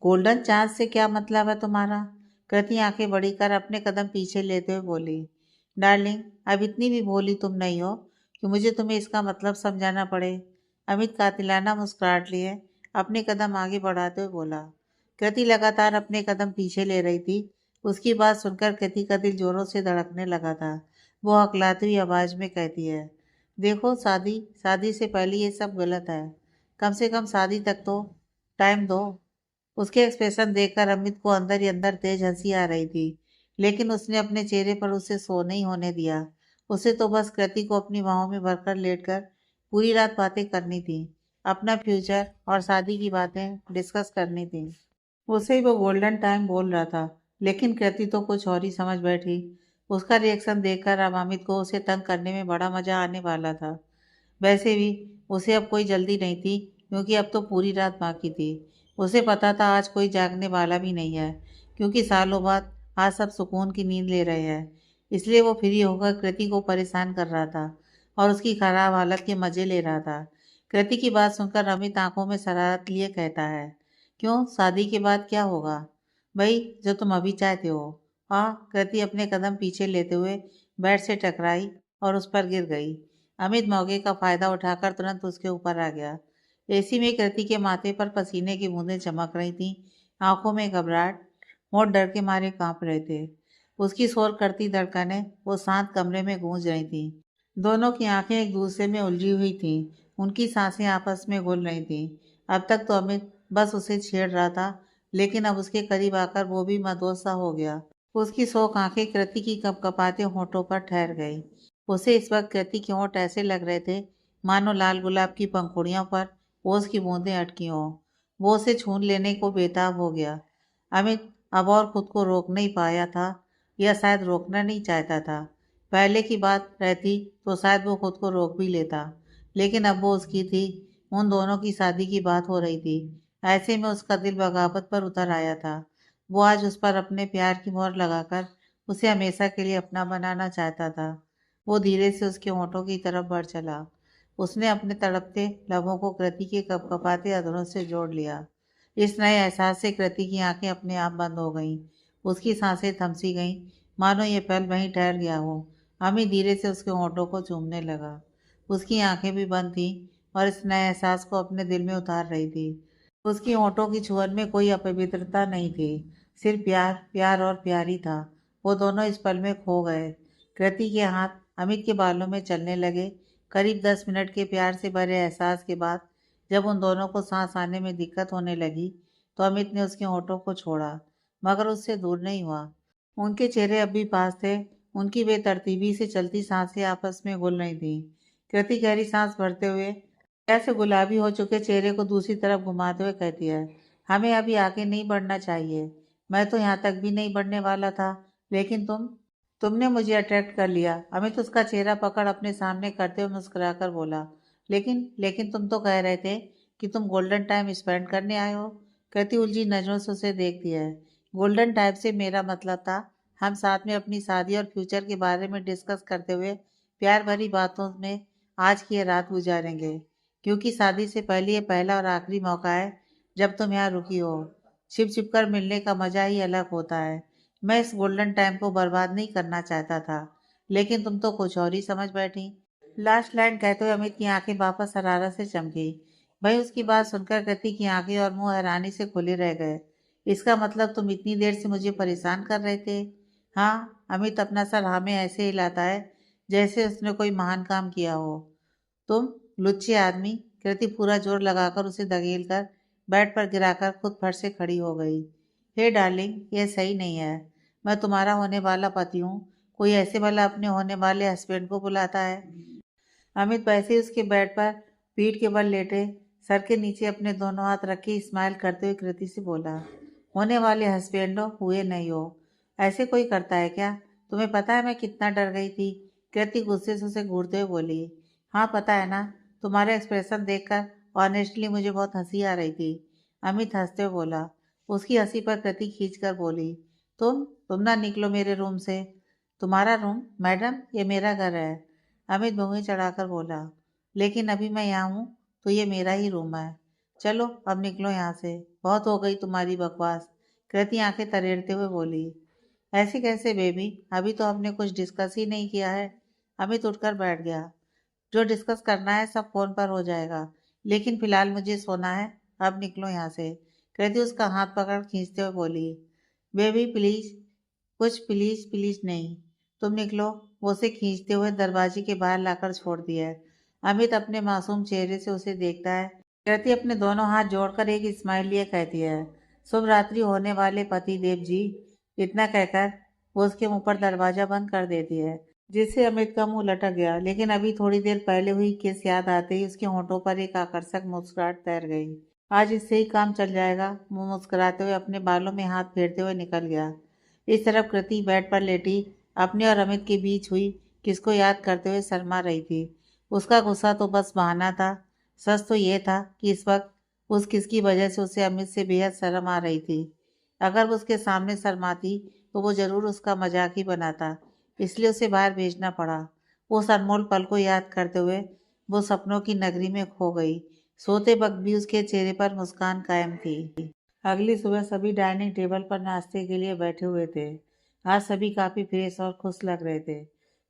गोल्डन चांस से क्या मतलब है तुम्हारा? कृति आंखें बड़ी कर अपने कदम पीछे लेते हुए बोली, डार्लिंग अब इतनी भी भोली तुम नहीं हो कि मुझे तुम्हें इसका मतलब समझाना पड़े। अमित कातिलाना मुस्कुराहट लिए अपने कदम आगे बढ़ाते हुए बोला। कृति लगातार अपने कदम पीछे ले रही थी। उसकी बात सुनकर कृति का दिल जोरों से धड़कने लगा था। वो हकलाती हुई आवाज में कहती है, देखो शादी शादी से पहले ये सब गलत है। कम से कम शादी तक तो टाइम दो। उसके एक्सप्रेशन देखकर अमित को अंदर ही अंदर तेज हंसी आ रही थी, लेकिन उसने अपने चेहरे पर उसे सो नहीं होने दिया। उसे तो बस कृति को अपनी बाहों में भरकर लेटकर पूरी रात बातें करनी थी, अपना फ्यूचर और शादी की बातें डिस्कस करनी थी। उसे ही वो गोल्डन टाइम बोल रहा था, लेकिन कृति तो कुछ और ही समझ बैठी। उसका रिएक्शन देखकर अब अमित को उसे तंग करने में बड़ा मजा आने वाला था। वैसे भी उसे अब कोई जल्दी नहीं थी, क्योंकि अब तो पूरी रात बाकी थी। उसे पता था आज कोई जागने वाला भी नहीं है, क्योंकि सालों बाद आज सब सुकून की नींद ले रहे हैं। इसलिए वो फ्री होकर कृति को परेशान कर रहा था और उसकी खराब हालत के मजे ले रहा था। कृति की बात सुनकर अमित आंखों में शरारत लिए कहता है, क्यों शादी के बाद क्या होगा? भाई जो तुम अभी चाहते हो। हाँ, कृति अपने कदम पीछे लेते हुए बेड से टकराई और उस पर गिर गई। अमित मौके का फायदा उठाकर तुरंत उसके ऊपर आ गया। एसी में कृति के माथे पर पसीने की बूंदें चमक रही थीं, आंखों में घबराहट, होंठ डर के मारे कांप रहे थे। उसकी शोर करती धड़कनें वो शांत कमरे में गूंज रही थीं। दोनों की आंखें एक दूसरे में उलझी हुई थीं, उनकी सांसें आपस में घुल रही थीं। अब तक तो अमित बस उसे छेड़ रहा था, लेकिन अब उसके करीब आकर वो भी मदोसा सा हो गया। उसकी शोक आंखें कृति की कपकपाते होंठों पर ठहर गई। उसे इस वक्त कृति के होंठ ऐसे लग रहे थे मानो लाल गुलाब की पंखुड़ियों पर ओस की बूंदें अटकी हों। वो उसे छून लेने को बेताब हो गया। अमित अब और खुद को रोक नहीं पाया था, या शायद रोकना नहीं चाहता था। पहले की बात रहती तो शायद वो खुद को रोक भी लेता, लेकिन अब वो उसकी थी। उन दोनों की शादी की बात हो रही थी। ऐसे में उसका दिल बगावत पर उतर आया था। वो आज उस पर अपने प्यार की मोहर लगाकर उसे हमेशा के लिए अपना बनाना चाहता था। वो धीरे से उसके होंठों की तरफ बढ़ चला। उसने अपने तड़पते लबों को कृति के कपकपाते अधरों से जोड़ लिया। इस नए एहसास से कृति की आंखें अपने आप बंद हो गईं। उसकी सांसें थमसी गईं, मानो ये पल वहीं ठहर गया हो। अमित धीरे से उसके होंठों को चूमने लगा। उसकी आंखें भी बंद थीं और इस नए एहसास को अपने दिल में उतार रही थी। उसकी होंठों की छुअन में कोई अपवित्रता नहीं थी, सिर्फ प्यार, प्यार और प्यार ही था। वो दोनों इस पल में खो गए। कृति के हाथ अमित के बालों में चलने लगे। करीब 10 मिनट के प्यार से भरे एहसास के बाद जब उन दोनों को सांस आने में दिक्कत होने लगी, तो अमित ने उसके होंठों को छोड़ा, मगर उससे दूर नहीं हुआ। उनके चेहरे अब भी पास थे। उनकी बेतरतीबी से चलती सांसें आपस में घुल रही थीं। कृति गहरी सांस भरते हुए ऐसे गुलाबी हो चुके चेहरे को दूसरी तरफ घुमाते हुए कहती है, हमें अभी आगे नहीं बढ़ना चाहिए। मैं तो यहाँ तक भी नहीं बढ़ने वाला था, लेकिन तुमने मुझे अट्रैक्ट कर लिया। अमित उसका चेहरा पकड़ अपने सामने करते हुए मुस्कुराकर बोला, लेकिन लेकिन तुम तो कह रहे थे कि तुम गोल्डन टाइम स्पेंड करने आए हो। कृति उलझी नजरों से उसे देखती है। गोल्डन टाइम से मेरा मतलब था हम साथ में अपनी शादी और फ्यूचर के बारे में डिस्कस करते हुए प्यार भरी बातों में आज की ये रात गुजारेंगे, क्योंकि शादी से पहले ये पहला और आखिरी मौका है जब तुम यहाँ रुकी हो। छिप छिप कर मिलने का मजा ही अलग होता है। मैं इस गोल्डन टाइम को बर्बाद नहीं करना चाहता था, लेकिन तुम तो कुछ और ही समझ बैठी। लास्ट लाइन कहते हुए अमित की आंखें वापस हरारत से चमकी। भाई उसकी बात सुनकर कृति की आंखें और मुंह हैरानी से खुले रह गए। इसका मतलब तुम इतनी देर से मुझे परेशान कर रहे थे? हाँ, अमित अपना सर हाँ में ऐसे हिलाता है जैसे उसने कोई महान काम किया हो। तुम लुच्चे आदमी। कृति पूरा जोर लगाकर उसे धकेल कर बेड पर गिराकर खुद फट से खड़ी हो गई। हे डार्लिंग, यह सही नहीं है। मैं तुम्हारा होने वाला पति हूँ। कोई ऐसे भला अपने होने वाले हस्बैंड को बुलाता है? अमित वैसे ही उसके बेड पर पीठ के बल लेटे, सर के नीचे अपने दोनों हाथ रखे स्माइल करते हुए कृति से बोला, होने वाले हस्बैंड हो, हुए नहीं हो। ऐसे कोई करता है क्या? तुम्हें पता है मैं कितना डर गई थी? कृति गुस्से से उसे घूरते हुए बोली। हाँ पता है ना, तुम्हारे एक्सप्रेशन देखकर ऑनेस्टली मुझे बहुत हंसी आ रही थी। अमित हंसते हुए बोला। उसकी हंसी पर कृति खींच कर बोली, तुम ना निकलो मेरे रूम से। तुम्हारा रूम? मैडम, ये मेरा घर है। अमित भौहें चढ़ाकर बोला, लेकिन अभी मैं यहाँ हूँ तो ये मेरा ही रूम है। चलो अब निकलो यहाँ से, बहुत हो गई तुम्हारी बकवास। कृति आंखें तरेड़ते हुए बोली। ऐसे कैसे बेबी, अभी तो हमने कुछ डिस्कस ही नहीं किया है। अमित उठकर बैठ गया। जो डिस्कस करना है सब फोन पर हो जाएगा, लेकिन फिलहाल मुझे सोना है। अब निकलो यहाँ से। कृति उसका हाथ पकड़ खींचते हुए बोली। बेबी प्लीज, कुछ प्लीज प्लीज नहीं, तुम निकलो। वो उसे खींचते हुए दरवाजे के बाहर लाकर छोड़ दिया। अमित अपने मासूम चेहरे से उसे देखता है। कृति अपने दोनों हाथ जोड़कर एक स्माइल लिए कहती है, शुभ रात्रि होने वाले पति देव जी। इतना कहकर वो उसके मुंह पर दरवाजा बंद कर देती है, जिससे अमित का मुंह लटक गया। लेकिन अभी थोड़ी देर पहले हुई किस याद आते ही उसके होंठों पर एक आकर्षक मुस्कुराहट तैर गई। आज इससे ही काम चल जाएगा। वो मुस्कुराते हुए अपने बालों में हाथ फेरते हुए निकल गया। इस तरफ कृति बेड पर लेटी अपने और अमित के बीच हुई किसको याद करते हुए शर्मा रही थी। उसका गुस्सा तो बस बहाना था। सच तो ये था कि इस वक्त उस किसकी वजह से उसे अमित से बेहद शर्म आ रही थी। अगर वो उसके सामने शर्माती तो वो जरूर उसका मजाक ही बनाता, इसलिए उसे बाहर भेजना पड़ा। उस अनमोल पल को याद करते हुए वो सपनों की नगरी में खो गई। सोते वक्त भी उसके चेहरे पर मुस्कान कायम थी। अगली सुबह सभी डाइनिंग टेबल पर नाश्ते के लिए बैठे हुए थे। आज सभी काफ़ी फ्रेश और खुश लग रहे थे।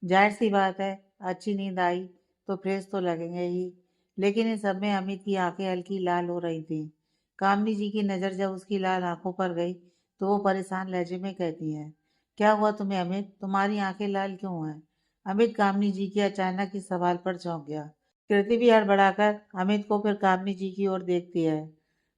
जाहिर सी बात है, अच्छी नींद आई तो फ्रेश तो लगेंगे ही। लेकिन इन सब में अमित की आंखें हल्की लाल हो रही थीं। कामनी जी की नज़र जब उसकी लाल आंखों पर गई तो वो परेशान लहजे में कहती हैं, क्या हुआ तुम्हें अमित? तुम्हारी आंखें लाल क्यों हैं? अमित कामनी जी के अचानक इस सवाल पर चौंक गया। कृति भी हड़बड़ाकर अमित को फिर कामनी जी की ओर देखती है।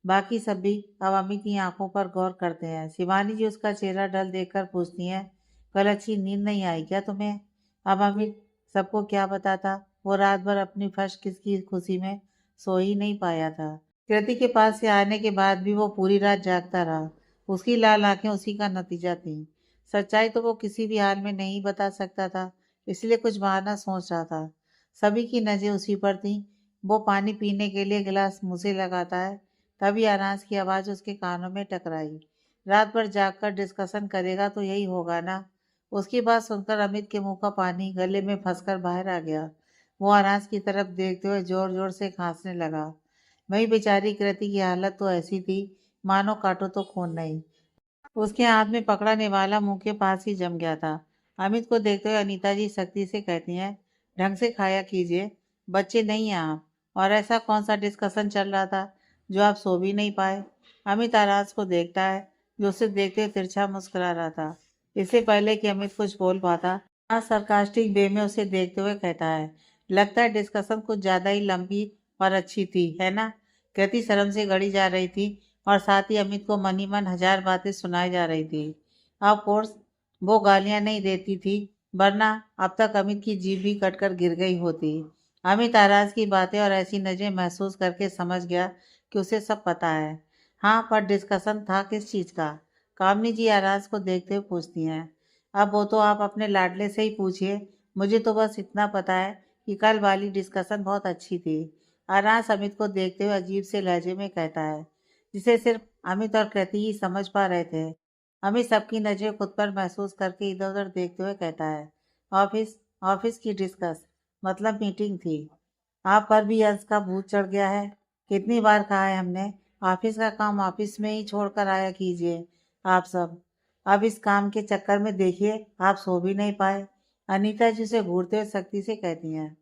बाकी सब भी अब अमित की आंखों पर गौर करते हैं। शिवानी जी उसका चेहरा डल देखकर पूछती हैं, कल अच्छी नींद नहीं आई क्या तुम्हें? अब अमित सबको क्या बताता, वो रात भर अपनी फर्स्ट किस की खुशी में सो ही नहीं पाया था। कृति के पास से आने के बाद भी वो पूरी रात जागता रहा। उसकी लाल आंखें उसी का नतीजा थीं। सच्चाई तो वो किसी भी हाल में नहीं बता सकता था, इसलिए कुछ बहाना सोच रहा था। सभी की नजरें उसी पर थीं। वो पानी पीने के लिए गिलास मुंह से लगाता है, तभी अनाज की आवाज़ उसके कानों में टकराई। रात भर जागकर डिस्कशन करेगा तो यही होगा ना। उसकी बात सुनकर अमित के मुंह का पानी गले में फंसकर बाहर आ गया। वो अनाज की तरफ देखते हुए जोर जोर से खांसने लगा। वही बेचारी कृति की हालत तो ऐसी थी मानो काटो तो खून नहीं। उसके हाथ में पकड़ा निवाला मुंह के पास ही जम गया था। अमित को देखते हुए अनीता जी सख्ती से कहती हैं, ढंग से खाया कीजिए, बच्चे नहीं हैं आप। और ऐसा कौन सा डिस्कशन चल रहा था जो आप सो भी नहीं पाए? अमित आराज को देखता है, जो उसे देखते हुए तिरछा मुस्कुरा रहा था। इससे पहले कि अमित कुछ बोल पाता, आज सरकास्टिक वे में उसे देखते हुए कहता है, लगता है डिस्कशन कुछ ज़्यादा ही लंबी और अच्छी थी, है ना? कृति शर्म से गड़ी जा रही थी और साथ ही अमित को मन ही मन हजार बातें सुनाई जा रही थी। ऑफ कोर्स वो गालियां नहीं देती थी, वरना अब तक अमित की जीभ भी कटकर गिर गई होती। अमित आराज की बातें और ऐसी नजरें महसूस करके समझ गया कि उसे सब पता है। हाँ, पर डिस्कशन था किस चीज़ का? कामनी जी आराज को देखते हुए पूछती हैं। अब वो तो आप अपने लाडले से ही पूछिए, मुझे तो बस इतना पता है कि कल वाली डिस्कशन बहुत अच्छी थी। आराज अमित को देखते हुए अजीब से लहजे में कहता है, जिसे सिर्फ अमित और कृति ही समझ पा रहे थे। अमित सबकी नजरें खुद पर महसूस करके इधर उधर देखते हुए कहता है, ऑफिस ऑफिस की डिस्कस मतलब मीटिंग थी। आप पर भी अंश का भूत चढ़ गया है। कितनी बार कहा है हमने, ऑफिस का काम ऑफिस में ही छोड़कर आया कीजिए आप सब। अब इस काम के चक्कर में देखिए आप सो भी नहीं पाए। अनीता जी उसे घूरते हुए सख्ती से कहती हैं,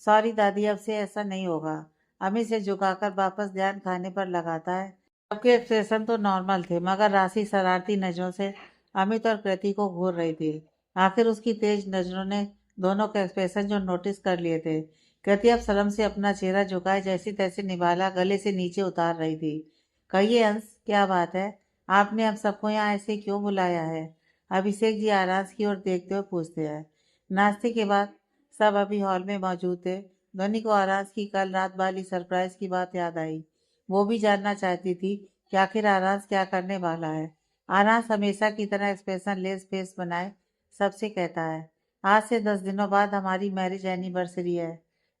सॉरी दादी, अब से ऐसा नहीं होगा। अमित से झुकाकर वापस ध्यान खाने पर लगाता है। सबके एक्सप्रेशन तो नॉर्मल थे, मगर राशि शरारती नजरों से अमित और कृति को घूर रही थी। आखिर उसकी तेज नजरों ने दोनों के एक्सप्रेशन जो नोटिस कर लिए थे। कृति अब शर्म से अपना चेहरा झुकाए जैसे तैसे निवाला गले से नीचे उतार रही थी। कहिए अंश, क्या बात है? आपने अब सबको यहाँ ऐसे क्यों बुलाया है? अभिषेक जी आराज की ओर देखते हुए पूछते हैं। नाश्ते के बाद सब अभी हॉल में मौजूद थे। ध्वनि को आराज की कल रात वाली सरप्राइज की बात याद आई। वो भी जानना चाहती थी कि आखिर आराज क्या करने वाला है। आराज हमेशा की तरह एक्सप्रेशन लेस फेस बनाए सबसे कहता है, आज से 10 दिनों बाद हमारी मैरिज एनिवर्सरी है।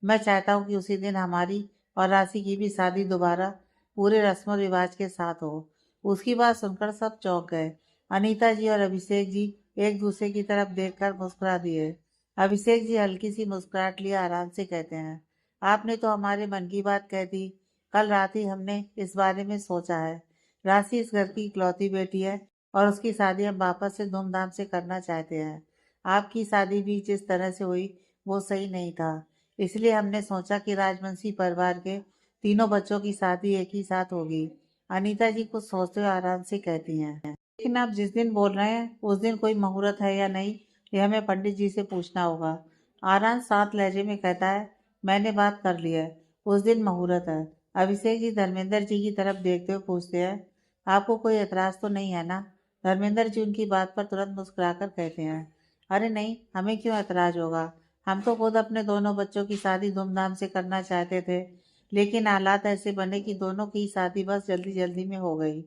मैं चाहता हूँ कि उसी दिन हमारी और राशि की भी शादी दोबारा पूरे रस्म और रिवाज के साथ हो। उसकी बात सुनकर सब चौंक गए। अनीता जी और अभिषेक जी एक दूसरे की तरफ देखकर मुस्कुरा दिए। अभिषेक जी हल्की सी मुस्कुराहट लिए आराम से कहते हैं, आपने तो हमारे मन की बात कह दी। कल रात ही हमने इस बारे में सोचा है। राशि इस घर की इकलौती बेटी है और उसकी शादी हम वापस से धूमधाम से करना चाहते हैं। आपकी शादी भी जिस तरह से हुई वो सही नहीं था। इसलिए हमने सोचा कि राजवंशी परिवार के तीनों बच्चों की शादी एक ही साथ होगी। अनीता जी कुछ सोचते हुए आराम से कहती हैं, लेकिन आप जिस दिन बोल रहे हैं उस दिन कोई मुहूर्त है या नहीं, ये हमें पंडित जी से पूछना होगा। आराम सात लहजे में कहता है, मैंने बात कर ली है, उस दिन मुहूर्त है। अभिषेक जी धर्मेंद्र जी की तरफ देखते हुए पूछते हैं, आपको कोई एतराज तो नहीं है ना? धर्मेंद्र जी उनकी बात पर तुरंत मुस्कुराकर कहते हैं, अरे नहीं, हमें क्यों एतराज होगा। हम तो खुद अपने दोनों बच्चों की शादी धूमधाम से करना चाहते थे, लेकिन हालात ऐसे बने कि दोनों की शादी बस जल्दी जल्दी में हो गई।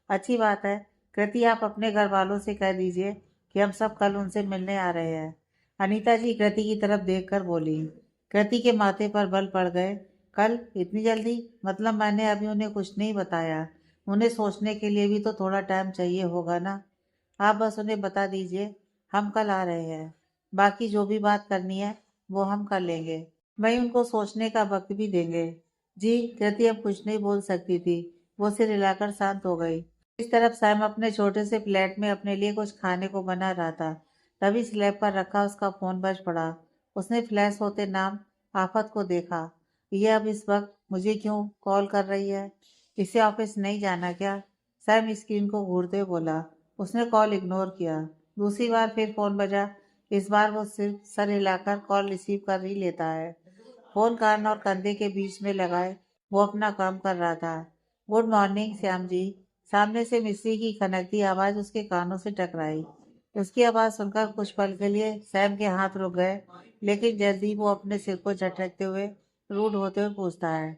अच्छी बात है। कृति, आप अपने घर वालों से कह दीजिए कि हम सब कल उनसे मिलने आ रहे हैं। अनीता जी कृति की तरफ देखकर बोली। कृति के माथे पर बल पड़ गए। कल इतनी जल्दी? मतलब मैंने अभी उन्हें कुछ नहीं बताया। उन्हें सोचने के लिए भी तो थोड़ा टाइम चाहिए होगा ना। आप बस उन्हें बता दीजिए हम कल आ रहे हैं। बाकी जो भी बात करनी है वो हम कर लेंगे। वहीं उनको सोचने का वक्त भी देंगे। जी। कृति अब कुछ नहीं बोल सकती थी। वो सिर हिलाकर शांत हो गई। इस तरफ सैम अपने छोटे से फ्लैट में अपने लिए कुछ खाने को बना रहा था। तभी स्लैब पर रखा उसका फोन बज पड़ा। उसने फ्लैश होते नाम आफत को देखा। ये अब इस वक्त मुझे क्यों कॉल कर रही है? इसे ऑफिस नहीं जाना क्या? सैम स्क्रीन को घूरते हुए बोला। उसने कॉल इग्नोर किया। दूसरी बार फिर फोन बजा। इस बार वो सिर्फ सर हिलाकर कॉल रिसीव कर ही लेता है। फोन कान और कंधे के बीच में लगाए वो अपना काम कर रहा था। Good morning Shyam ji. सामने से मिस्त्री की खनकती आवाज उसके कानों से टकराई। उसकी आवाज सुनकर कुछ पल के लिए सैम के हाथ रुक गए, लेकिन जल्दी वो अपने सिर को झटकते हुए रूड होते हुए पूछता है,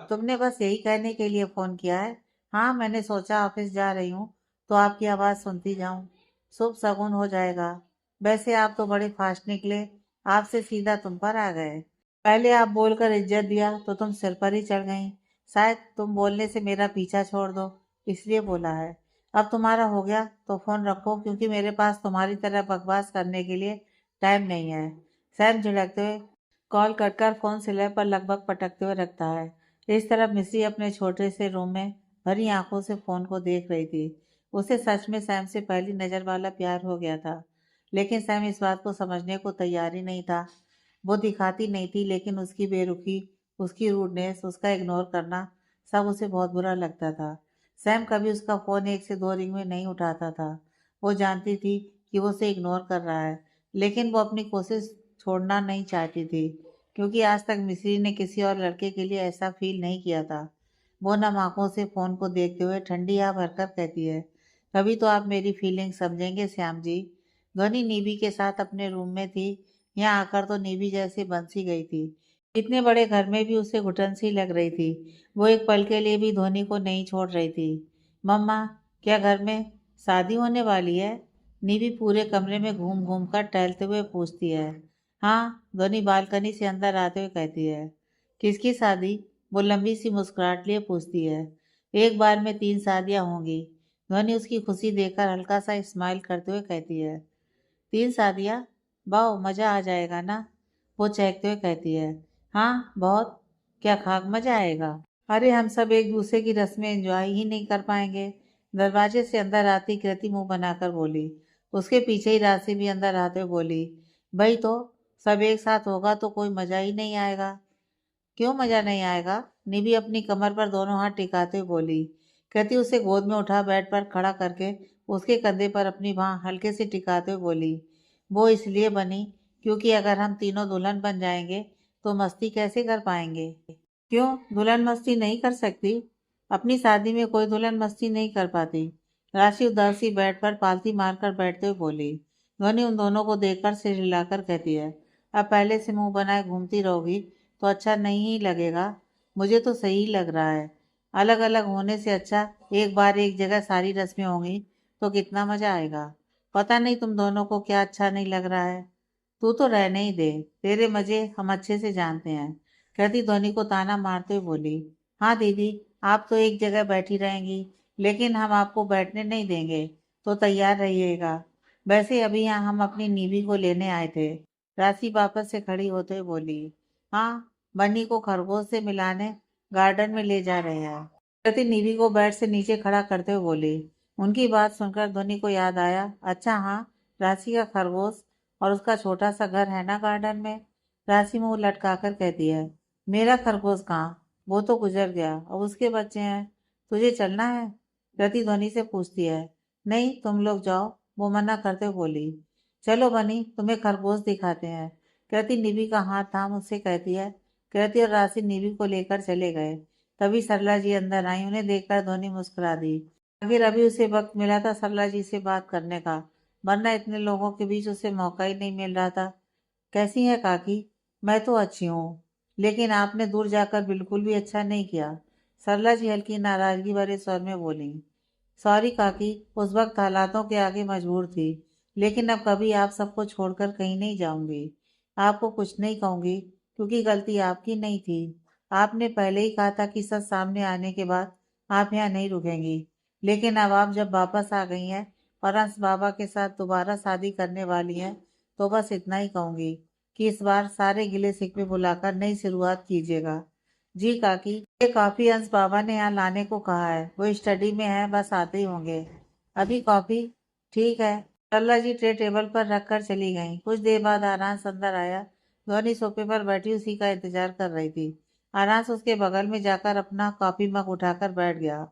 तुमने बस यही कहने के लिए फोन किया है? हाँ, मैंने सोचा ऑफिस जा रही हूँ तो आपकी आवाज सुनती जाऊं। शुभ शगुन हो जाएगा। वैसे आप तो बड़े फास्ट निकले, आपसे सीधा तुम पर आ गए। पहले आप बोलकर इज्जत दिया तो तुम सिर पर ही चढ़ गई। शायद तुम बोलने से मेरा पीछा छोड़ दो, इसलिए बोला है। अब तुम्हारा हो गया तो फोन रखो, क्योंकि मेरे पास तुम्हारी तरह बकवास करने के लिए टाइम नहीं है। सैम झिड़कते हुए कॉल कटकर फोन सिले पर लगभग पटकते हुए रखता है। इस तरफ मिस्री अपने छोटे से रूम में भरी आंखों से फोन को देख रही थी। उसे सच में सैम से पहली नजर वाला प्यार हो गया था, लेकिन सैम इस बात को समझने को तैयार ही नहीं था। वो दिखाती नहीं थी, लेकिन उसकी बेरुखी, उसकी रूडनेस, उसका इग्नोर करना सब उसे बहुत बुरा लगता था। सैम कभी उसका फ़ोन 1 से 2 रिंग में नहीं उठाता था। वो जानती थी कि वो उसे इग्नोर कर रहा है, लेकिन वो अपनी कोशिश छोड़ना नहीं चाहती थी, क्योंकि आज तक मिस्री ने किसी और लड़के के लिए ऐसा फील नहीं किया था। वो नम आंखों से फ़ोन को देखते हुए ठंडी आह भरकर कहती है, कभी तो आप मेरी फीलिंग समझेंगे श्याम जी। ध्वनि नीवी के साथ अपने रूम में थी। यहाँ आकर तो नीवी जैसे बंसी गई थी। इतने बड़े घर में भी उसे घुटन सी लग रही थी। वो एक पल के लिए भी धोनी को नहीं छोड़ रही थी। मम्मा, क्या घर में शादी होने वाली है? नीवी पूरे कमरे में घूम घूम कर टहलते हुए पूछती है। हाँ, धोनी बालकनी से अंदर आते हुए कहती है। किसकी शादी? वो लंबी सी मुस्कुराहट लिए पूछती है। एक बार में 3 शादियां होंगी। ध्वनि उसकी खुशी देखकर हल्का सा स्माइल करते हुए कहती है। 3 शादियाँ? वाह, मज़ा आ जाएगा ना? वो चहकते हुए कहती है। हाँ, बहुत। क्या खाक मज़ा आएगा। अरे, हम सब एक दूसरे की रस्में एंजॉय ही नहीं कर पाएंगे। दरवाजे से अंदर आती कृति मुंह बनाकर बोली। उसके पीछे ही राशि भी अंदर आते हुए बोली, भाई तो सब एक साथ होगा तो कोई मज़ा ही नहीं आएगा। क्यों मज़ा नहीं आएगा? निधि अपनी कमर पर दोनों हाथ टिकाते हुए बोली। कृति उसे गोद में उठा बेड पर खड़ा करके उसके कंधे पर अपनी बांह हल्के से टिकाते हुए बोली, वो इसलिए बनी क्योंकि अगर हम तीनों दुल्हन बन जाएंगे तो मस्ती कैसे कर पाएंगे? क्यों, दुल्हन मस्ती नहीं कर सकती? अपनी शादी में कोई दुल्हन मस्ती नहीं कर पाती। राशि उदासी बेड पर पालती मारकर बैठते हुए बोली। ध्वनि उन दोनों को देखकर सिर हिलाकर कहती है, अब पहले से मुंह बनाए घूमती रहोगी तो अच्छा नहीं लगेगा। मुझे तो सही लग रहा है। अलग अलग होने से अच्छा एक बार एक जगह सारी रस्में होंगी तो कितना मजा आएगा। पता नहीं तुम दोनों को क्या अच्छा नहीं लग रहा है। तू तो रहने ही दे, तेरे मजे हम अच्छे से जानते हैं। कृति ध्वनि को ताना मारते हुए बोली। हाँ दीदी, आप तो एक जगह बैठी रहेंगी, लेकिन हम आपको बैठने नहीं देंगे, तो तैयार रहिएगा। वैसे अभी यहाँ हम अपनी नीवी को लेने आए थे। राशि वापस से खड़ी होते हुए बोली। हाँ, बन्नी को खरगोश से मिलाने गार्डन में ले जा रहे हैं। कृति नीवी को बेड से नीचे खड़ा करते हुए बोली। उनकी बात सुनकर ध्वनि को याद आया, अच्छा हाँ, राशि का खरगोश और उसका छोटा सा घर है ना गार्डन में। राशि मुंह लटकाकर कहती है, मेरा खरगोश कहाँ, वो तो गुजर गया, अब उसके बच्चे हैं। तुझे चलना है? कृति ध्वनि से पूछती है। नहीं, तुम लोग जाओ, वो मना करते हुए बोली। चलो बनी, तुम्हें खरगोश दिखाते हैं। कृति निधि का हाथ थाम उससे कहती है। कृति और राशि निधि को लेकर चले गए। तभी सरला जी अंदर आई। उन्हें देखकर ध्वनि मुस्कुरा दी। आखिर अभी उसे वक्त मिला था सरला जी से बात करने का, वरना इतने लोगों के बीच उसे मौका ही नहीं मिल रहा था। कैसी है काकी? मैं तो अच्छी हूँ, लेकिन आपने दूर जाकर बिल्कुल भी अच्छा नहीं किया। सरला जी हल्की नाराजगी भरे स्वर में बोली। सॉरी काकी, उस वक्त हालातों के आगे मजबूर थी, लेकिन अब कभी आप सबको छोड़कर कहीं नहीं जाऊंगी। आपको कुछ नहीं कहूंगी, क्योंकि गलती आपकी नहीं थी। आपने पहले ही कहा था कि सच सामने आने के बाद आप यहाँ नहीं रुकेंगी, लेकिन अब आप जब वापस आ गई हैं और अंश बाबा के साथ दोबारा शादी करने वाली हैं, तो बस इतना ही कहूंगी कि इस बार सारे गिले शिकवे बुलाकर नई शुरुआत कीजिएगा। जी काकी, ये कॉफी अंश बाबा ने यहाँ लाने को कहा है, वो स्टडी में है, बस आते ही होंगे। अभी कॉफी? ठीक है। लल्ला जी ट्रे टेबल पर रखकर चली गईं। कुछ देर बाद आरांस अंदर आया। ध्वनि सोफे पर बैठी उसी का इंतजार कर रही थी। आरांस उसके बगल में जाकर अपना कॉफी मग उठाकर बैठ गया।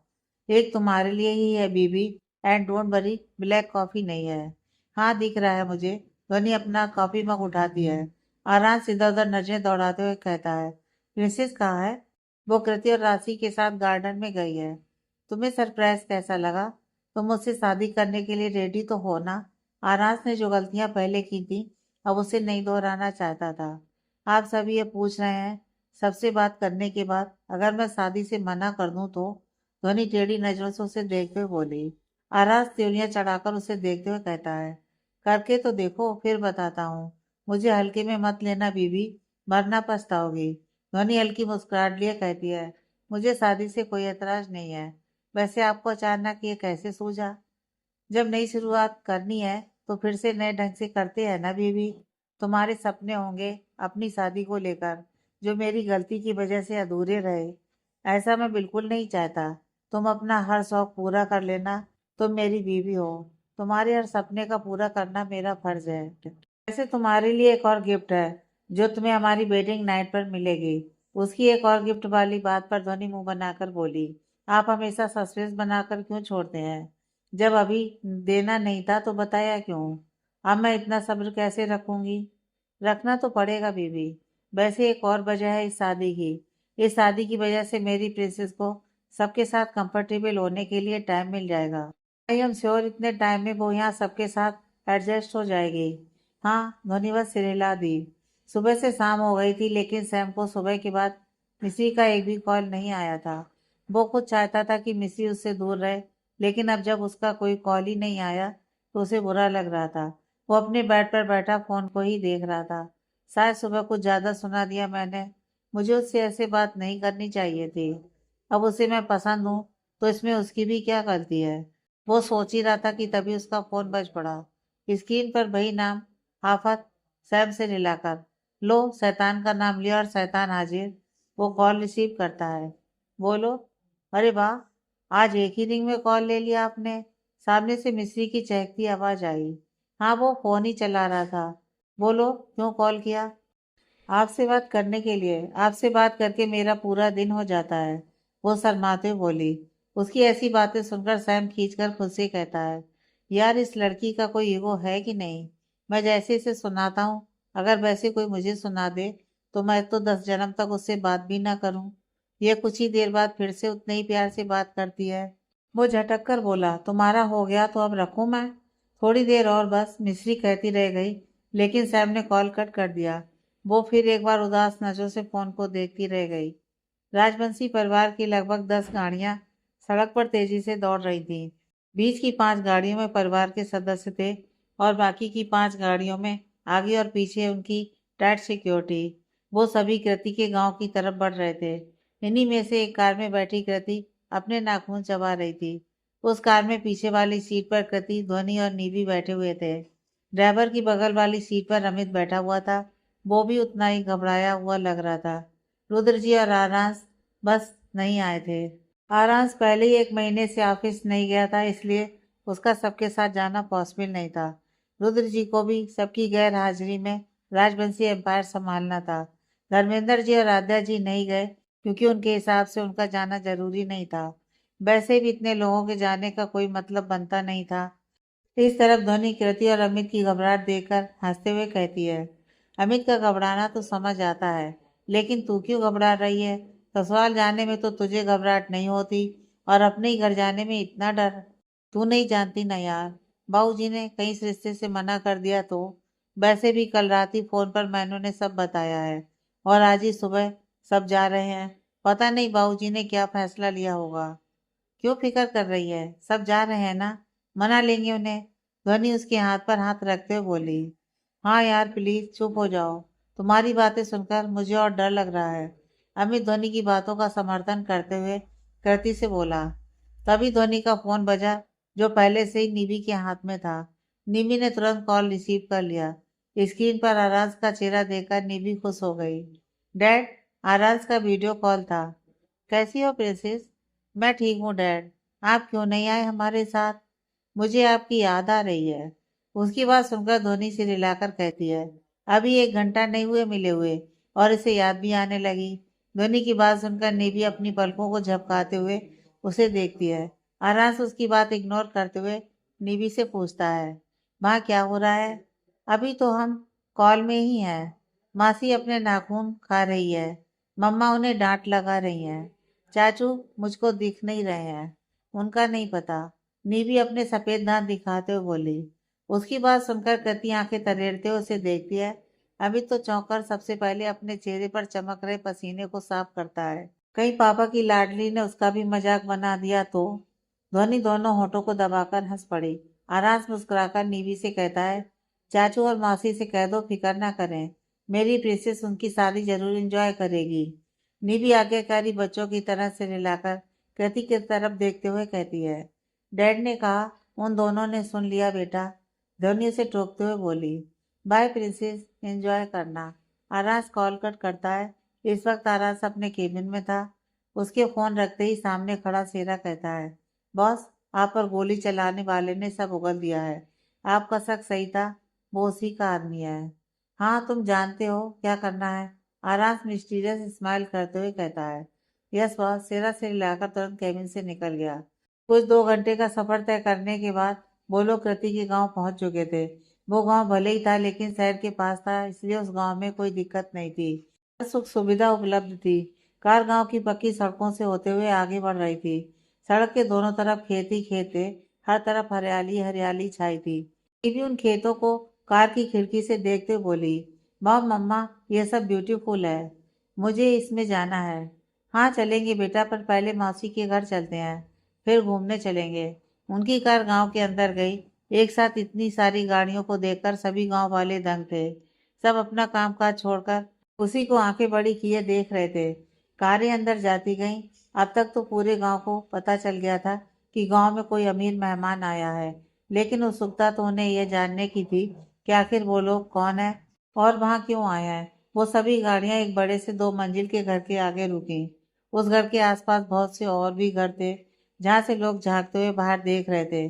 एक तुम्हारे लिए ही है बीबी, and don't worry, black coffee नहीं है। हाँ दिख रहा है मुझे। ध्वनि अपना कॉफी मग उठाती है। आरांस इधर उधर नजरें दौड़ाते हुए कहता है, प्रिंसेस कहाँ है? वो कृति और राशि के साथ गार्डन में गई है। तुम्हें सरप्राइज कैसा लगा? तुम मुझसे शादी करने के लिए रेडी तो हो ना? आरांस ने जो गलतियां पहले की थी, अब उसे नहीं दोहराना चाहता था। आप सभी ये पूछ रहे हैं, सबसे बात करने के बाद अगर मैं शादी से मना कर दूं तो? ध्वनि टेढ़ी नजरों से उसे देखते हुए बोली। आरांस त्योरियां चढ़ाकर उसे देखते हुए कहता है, करके तो देखो, फिर बताता हूँ। मुझे हल्के में मत लेना बीबी, वरना पछताओगी। ध्वनि हल्की मुस्कुराहट लिए कहती है, मुझे शादी से कोई एतराज नहीं है। वैसे आपको अचानक ये कैसे सूझा? जब नई शुरुआत करनी है तो फिर से नए ढंग से करते हैं ना बीबी। तुम्हारे सपने होंगे अपनी शादी को लेकर, जो मेरी गलती की वजह से अधूरे रहे। ऐसा मैं बिल्कुल नहीं चाहता। तुम अपना हर शौक पूरा कर लेना। तुम मेरी बीवी हो, तुम्हारे हर सपने का पूरा करना मेरा फर्ज है। वैसे तुम्हारे लिए एक और गिफ्ट है, जो तुम्हें हमारी वेडिंग नाइट पर मिलेगी। उसकी एक और गिफ्ट वाली बात पर ध्वनि मुंह बनाकर बोली। आप हमेशा सस्पेंस बनाकर क्यों छोड़ते हैं? जब अभी देना नहीं था तो बताया क्यों? अब मैं इतना सब्र कैसे रखूंगी? रखना तो पड़ेगा बीबी। वैसे एक और वजह है इस शादी की। इस शादी की वजह से मेरी प्रिंसेस को सबके साथ कंफर्टेबल होने के लिए टाइम मिल जाएगा। आई एम श्योर इतने टाइम में वो यहाँ सबके साथ एडजस्ट हो जाएगी। हाँ, ध्वनि बस सिर हिला दी। सुबह से शाम हो गई थी, लेकिन सैम को सुबह के बाद मिस्री का एक भी कॉल नहीं आया था। वो खुद चाहता था कि मिस्री उससे दूर रहे, लेकिन अब जब उसका कोई कॉल ही नहीं आया तो उसे बुरा लग रहा था। वो अपने बेड पर बैठा फोन को ही देख रहा था। शायद सुबह कुछ ज्यादा सुना दिया मैंने। मुझे उससे ऐसे बात नहीं करनी चाहिए थी। अब उसे मैं पसंद हूँ तो इसमें उसकी भी क्या गलती है? वो सोच ही रहा था कि तभी उसका फोन बज पड़ा। स्क्रीन पर वही नाम, आफत। सैम से मिलाकर, लो शैतान का नाम लिया और शैतान हाजिर। वो कॉल रिसीव करता है। बोलो। अरे वाह, आज एक ही रिंग में कॉल ले लिया आपने। सामने से मिस्री की चहकती आवाज आई। हाँ, वो फोन ही चला रहा था। बोलो, क्यों कॉल किया? आपसे बात करने के लिए। आपसे बात करके मेरा पूरा दिन हो जाता है। वो शर्माते हुए बोली। उसकी ऐसी बातें सुनकर सैम खींचकर खुद से कहता है, यार इस लड़की का कोई ईगो है कि नहीं। मैं जैसे इसे सुनाता हूँ, अगर वैसे कोई मुझे सुना दे तो मैं तो 10 जन्म तक उससे बात भी ना करूं। यह कुछ ही देर बाद फिर से उतने ही प्यार से बात करती है। वो झटक कर बोला, तुम्हारा हो गया तो अब रखूं मैं? थोड़ी देर और बस, मिश्री कहती रह गई, लेकिन सैम ने कॉल कट कर दिया। वो फिर एक बार उदास नजरों से फोन को देखती रह गई। राजवंशी परिवार की लगभग 10 गाड़ियां सड़क पर तेजी से दौड़ रही थीं। बीच की 5 गाड़ियों में परिवार के सदस्य थे और बाकी की 5 गाड़ियों में आगे और पीछे उनकी टाइट सिक्योरिटी। वो सभी कृति के गांव की तरफ बढ़ रहे थे। इन्हीं में से एक कार में बैठी कृति अपने नाखून चबा रही थी। उस कार में पीछे वाली सीट पर कृति, ध्वनि और नीवी बैठे हुए थे। ड्राइवर की बगल वाली सीट पर अमित बैठा हुआ था। वो भी उतना ही घबराया हुआ लग रहा था। रुद्र जी और आरांश बस नहीं आए थे। आरांश पहले ही 1 महीने से ऑफिस नहीं गया था, इसलिए उसका सबके साथ जाना पॉसिबल नहीं था। रुद्र जी को भी सबकी गैर हाजिरी में राजवंशी एम्पायर संभालना था। धर्मेंद्र जी और आद्या जी नहीं गए क्योंकि उनके हिसाब से उनका जाना जरूरी नहीं था। वैसे भी इतने लोगों के जाने का कोई मतलब बनता नहीं था। इस तरफ ध्वनि कृति और अमित की घबराहट देखकर हंसते हुए कहती है, अमित का घबराना तो समझ आता है, लेकिन तू क्यों घबरा रही है? ससुराल जाने में तो तुझे घबराहट नहीं होती और अपने ही घर जाने में इतना डर। तू नहीं जानती ना यार, बाबूजी ने कहीं इस रिश्ते से मना कर दिया तो। वैसे भी कल रात ही फोन पर मैनू ने सब बताया है और आज ही सुबह सब जा रहे हैं। पता नहीं बाबूजी ने क्या फैसला लिया होगा। क्यों फिक्र कर रही है? सब जा रहे हैं ना, मना लेंगे उन्हें। ध्वनि उसके हाथ पर हाथ रखते हुए बोली, हाँ यार प्लीज चुप हो जाओ। तुम्हारी बातें सुनकर मुझे और डर लग रहा है। अमित ध्वनि की बातों का समर्थन करते हुए कृति से बोला। तभी ध्वनि का फोन बजा, जो पहले से ही निधि के हाथ में था। निधि ने तुरंत कॉल रिसीव कर लिया। स्क्रीन पर आरांश का चेहरा देखकर निधि खुश हो गई। डैड, आरांश का वीडियो कॉल था। कैसी हो प्रिंसेस? मैं ठीक हूँ डैड। आप क्यों नहीं आए हमारे साथ? मुझे आपकी याद आ रही है। उसकी बात सुनकर ध्वनि से रिलाकर कहती है, अभी 1 घंटा नहीं हुए मिले हुए और इसे याद भी आने लगी। ध्वनि की बात सुनकर निधि अपनी पलकों को झपकाते हुए उसे देखती है। आराम से उसकी बात इग्नोर करते हुए निधि से पूछता है, माँ क्या हो रहा है? अभी तो हम कॉल में ही हैं। मासी अपने नाखून खा रही है। मम्मा उन्हें डांट लगा रही हैं। चाचू मुझको दिख नहीं रहे हैं, उनका नहीं पता। नीवी अपने सफेद दांत दिखाते हुए बोली। उसकी बात सुनकर कृति आंखें तरेड़ते हुए उसे देखती है। अभी तो चौंककर सबसे पहले अपने चेहरे पर चमक रहे पसीने को साफ करता है। कहीं पापा की लाडली ने उसका भी मजाक बना दिया तो? ध्वनि दोनों होठों को दबाकर हंस पड़ी। आराम मुस्कुराकर नीवी से कहता है, चाचू और मौसी से कह दो फिक्र ना करें। मेरी प्रिंसेस उनकी शादी जरूर एंजॉय करेगी। निधि आज्ञाकारी बच्चों की तरह से रिलाकर कृति की तरफ देखते हुए कहती है, डैड ने कहा उन दोनों ने सुन लिया बेटा। ध्वनि उसे टोकते हुए बोली, बाय प्रिंसेस, एंजॉय करना। आरास कॉल कट करता है। इस वक्त आरास अपने केबिन में था। उसके फोन रखते ही सामने खड़ा सेरा कहता है, बॉस आप पर गोली चलाने वाले ने सब उगल दिया है। आपका शक सही था, वो उसी का आदमी है। हाँ तुम जानते हो क्या करना है। आराम मिस्टीरियस स्माइल करते हुए कहता है, यस बॉस। सेरा से लाकर तुरंत केबिन से निकल गया। कुछ 2 घंटे का सफर तय करने के बाद वो लोग कृति के गांव पहुंच चुके थे। वो गांव भले ही था लेकिन शहर के पास था, इसलिए उस गांव में कोई दिक्कत नहीं थी। हर सुख सुविधा उपलब्ध थी। कार गांव की पक्की सड़कों से होते हुए आगे बढ़ रही थी। सड़क के दोनों तरफ खेत ही खेत थे। हर तरफ हरियाली हरियाली छाई थी। बीवी उन खेतों को कार की खिड़की से देखते हुए बोली, मॉम मम्मा ये सब ब्यूटीफुल है, मुझे इसमें जाना है। हाँ चलेंगे बेटा, पर पहले मौसी के घर चलते हैं, फिर घूमने चलेंगे। उनकी कार गांव के अंदर गई। एक साथ इतनी सारी गाड़ियों को देखकर सभी गांव वाले दंग थे। सब अपना कामकाज छोड़कर उसी को आंखें बड़ी किए देख रहे थे। कारें अंदर जाती गईं। अब तक तो पूरे गांव को पता चल गया था कि गांव में कोई अमीर मेहमान आया है, लेकिन उत्सुकता तो उन्हें यह जानने की थी कि आखिर वो लोग कौन है और वहां क्यों आया है। वो सभी गाड़ियां एक बड़े से 2 मंजिल के घर के आगे रुकी। उस घर के आसपास बहुत से और भी घर थे, जहां से लोग झांकते हुए बाहर देख रहे थे।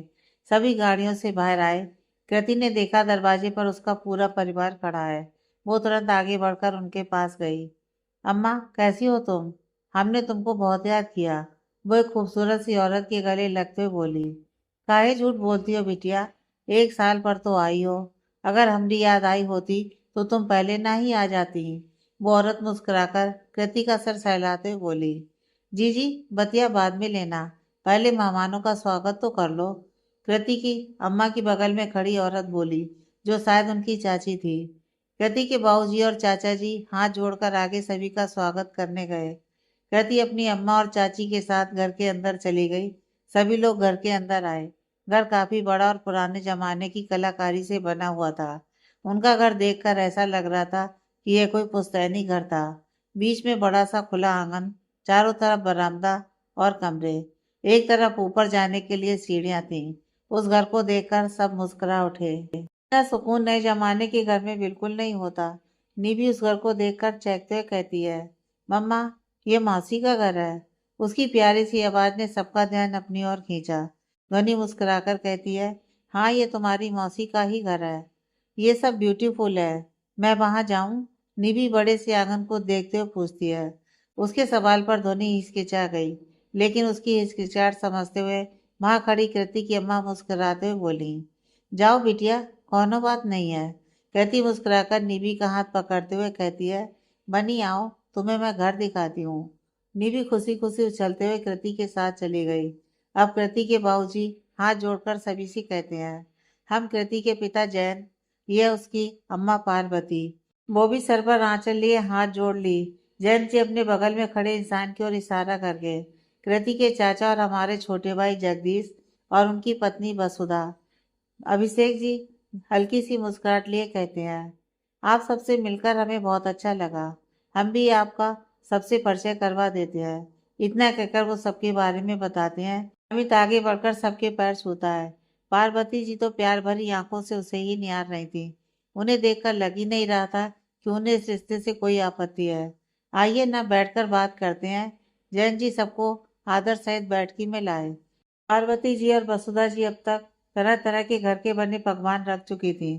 सभी गाड़ियों से बाहर आए। कृति ने देखा दरवाजे पर उसका पूरा परिवार खड़ा है। वो तुरंत आगे बढ़कर उनके पास गई। अम्मा कैसी हो तुम? हमने तुमको बहुत याद किया। वो एक खूबसूरत सी औरत के गले लगते हुए बोली। काहे झूठ बोलती हो बिटिया, 1 साल पर तो आई हो। अगर हमारी याद आई होती तो तुम पहले ना ही आ जाती। वो औरत मुस्कुराकर कृति का सर सहलाते हुए बोली, जी जी, बतिया बाद में लेना, पहले मेहमानों का स्वागत तो कर लो। कृति की अम्मा की बगल में खड़ी औरत बोली, जो शायद उनकी चाची थी। कृति के बाबूजी और चाचा जी हाथ जोड़कर आगे सभी का स्वागत करने गए। कृति अपनी अम्मा और चाची के साथ घर के अंदर चली गई। सभी लोग घर के अंदर आए। घर काफी बड़ा और पुराने जमाने की कलाकारी से बना हुआ था। उनका घर देखकर ऐसा लग रहा था कि यह कोई पुश्तैनी घर था। बीच में बड़ा सा खुला आंगन, चारों तरफ बरामदा और कमरे, एक तरफ ऊपर जाने के लिए सीढ़ियां थीं। उस घर को देखकर सब मुस्कुरा उठे। इतना सुकून नए जमाने के घर में बिल्कुल नहीं होता। निधि उस घर को देखकर चहकते हुए कहती है, मम्मा, ये मौसी का घर है। उसकी प्यारी सी आवाज ने सबका ध्यान अपनी ओर खींचा। ध्वनि मुस्कुराकर कहती है, हाँ, ये तुम्हारी मौसी का ही घर है। ये सब ब्यूटीफुल है। मैं वहां जाऊं? निधि बड़े से आंगन को देखते हुए पूछती है। उसके सवाल पर ध्वनि हिचकिचा गई, लेकिन उसकी हिचकिचाहट समझते हुए वहां खड़ी कृति की अम्मा मुस्कुराते हुए बोली, जाओ बिटिया, कोनो बात नहीं है। कृति मुस्कुराकर निधि का हाथ पकड़ते हुए कहती है, बनी आओ, तुम्हें मैं घर दिखाती हूँ। निधि खुशी खुशी उछलते हुए कृति के साथ चली गई। अब कृति के बाबूजी हाथ जोड़कर सभी से कहते हैं, हम कृति के पिता जैन, यह उसकी अम्मा पार्वती। वो भी सर पर आंचल लिए हाथ जोड़ ली। जैन जी अपने बगल में खड़े इंसान की ओर इशारा कर गए। कृति के चाचा और हमारे छोटे भाई जगदीश और उनकी पत्नी वसुधा। अभिषेक जी हल्की सी मुस्कुराहट लिए कहते हैं, आप सबसे मिलकर हमें बहुत अच्छा लगा। हम भी आपका सबसे परिचय करवा देते हैं। इतना कहकर वो सबके बारे में बताते हैं। अमित आगे बढ़कर सबके पैर छूता है। पार्वती जी तो प्यार भरी आंखों से उसे ही निहार रही थी। उन्हें देखकर लग ही नहीं रहा था कि उन्हें इस रिश्ते से कोई आपत्ति है। आइए ना, बैठकर बात करते हैं। जैन जी सबको आदर सहित बैठकी में लाए। पार्वती जी और वसुधा जी अब तक तरह तरह के घर के बने पकवान रख चुकी थी।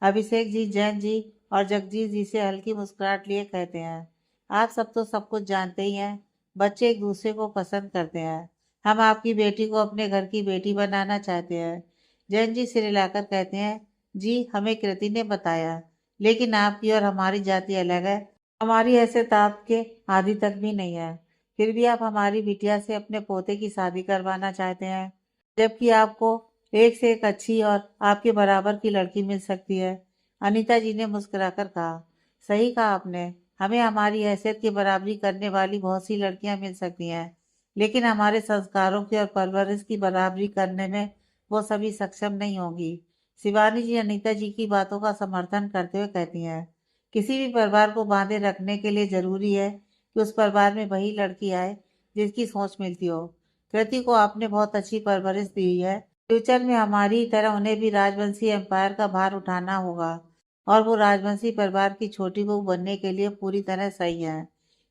अभिषेक जी, जैन जी और जगदीश जी से हल्की मुस्कुराहट लिए कहते हैं, आप सब तो सब कुछ जानते ही हैं। बच्चे एक दूसरे को पसंद करते हैं। हम आपकी बेटी को अपने घर की बेटी बनाना चाहते हैं। जैन जी सिर हिलाकर कहते हैं, जी हमें कृति ने बताया, लेकिन आपकी और हमारी जाति अलग है। हमारी हैसियत आपके आदि तक भी नहीं है। फिर भी आप हमारी बिटिया से अपने पोते की शादी करवाना चाहते हैं, जबकि आपको एक से एक अच्छी और आपके बराबर की लड़की मिल सकती है। अनीता जी ने मुस्कुराकर कहा, सही कहा आपने। हमें हमारी हैसियत की बराबरी करने वाली बहुत सी लड़कियां मिल सकती हैं, लेकिन हमारे संस्कारों की और परवरिश की बराबरी करने में वो सभी सक्षम नहीं होंगी। शिवानी जी अनीता जी की बातों का समर्थन करते हुए कहती हैं, किसी भी परिवार को बांधे रखने के लिए जरूरी है कि उस परिवार में वही लड़की आए जिसकी सोच मिलती हो। कृति को आपने बहुत अच्छी परवरिश दी है। फ्यूचर में हमारी तरह उन्हें भी राजवंशी एम्पायर का भार उठाना होगा, और वो राजवंशी परिवार की छोटी बहू बनने के लिए पूरी तरह सही है,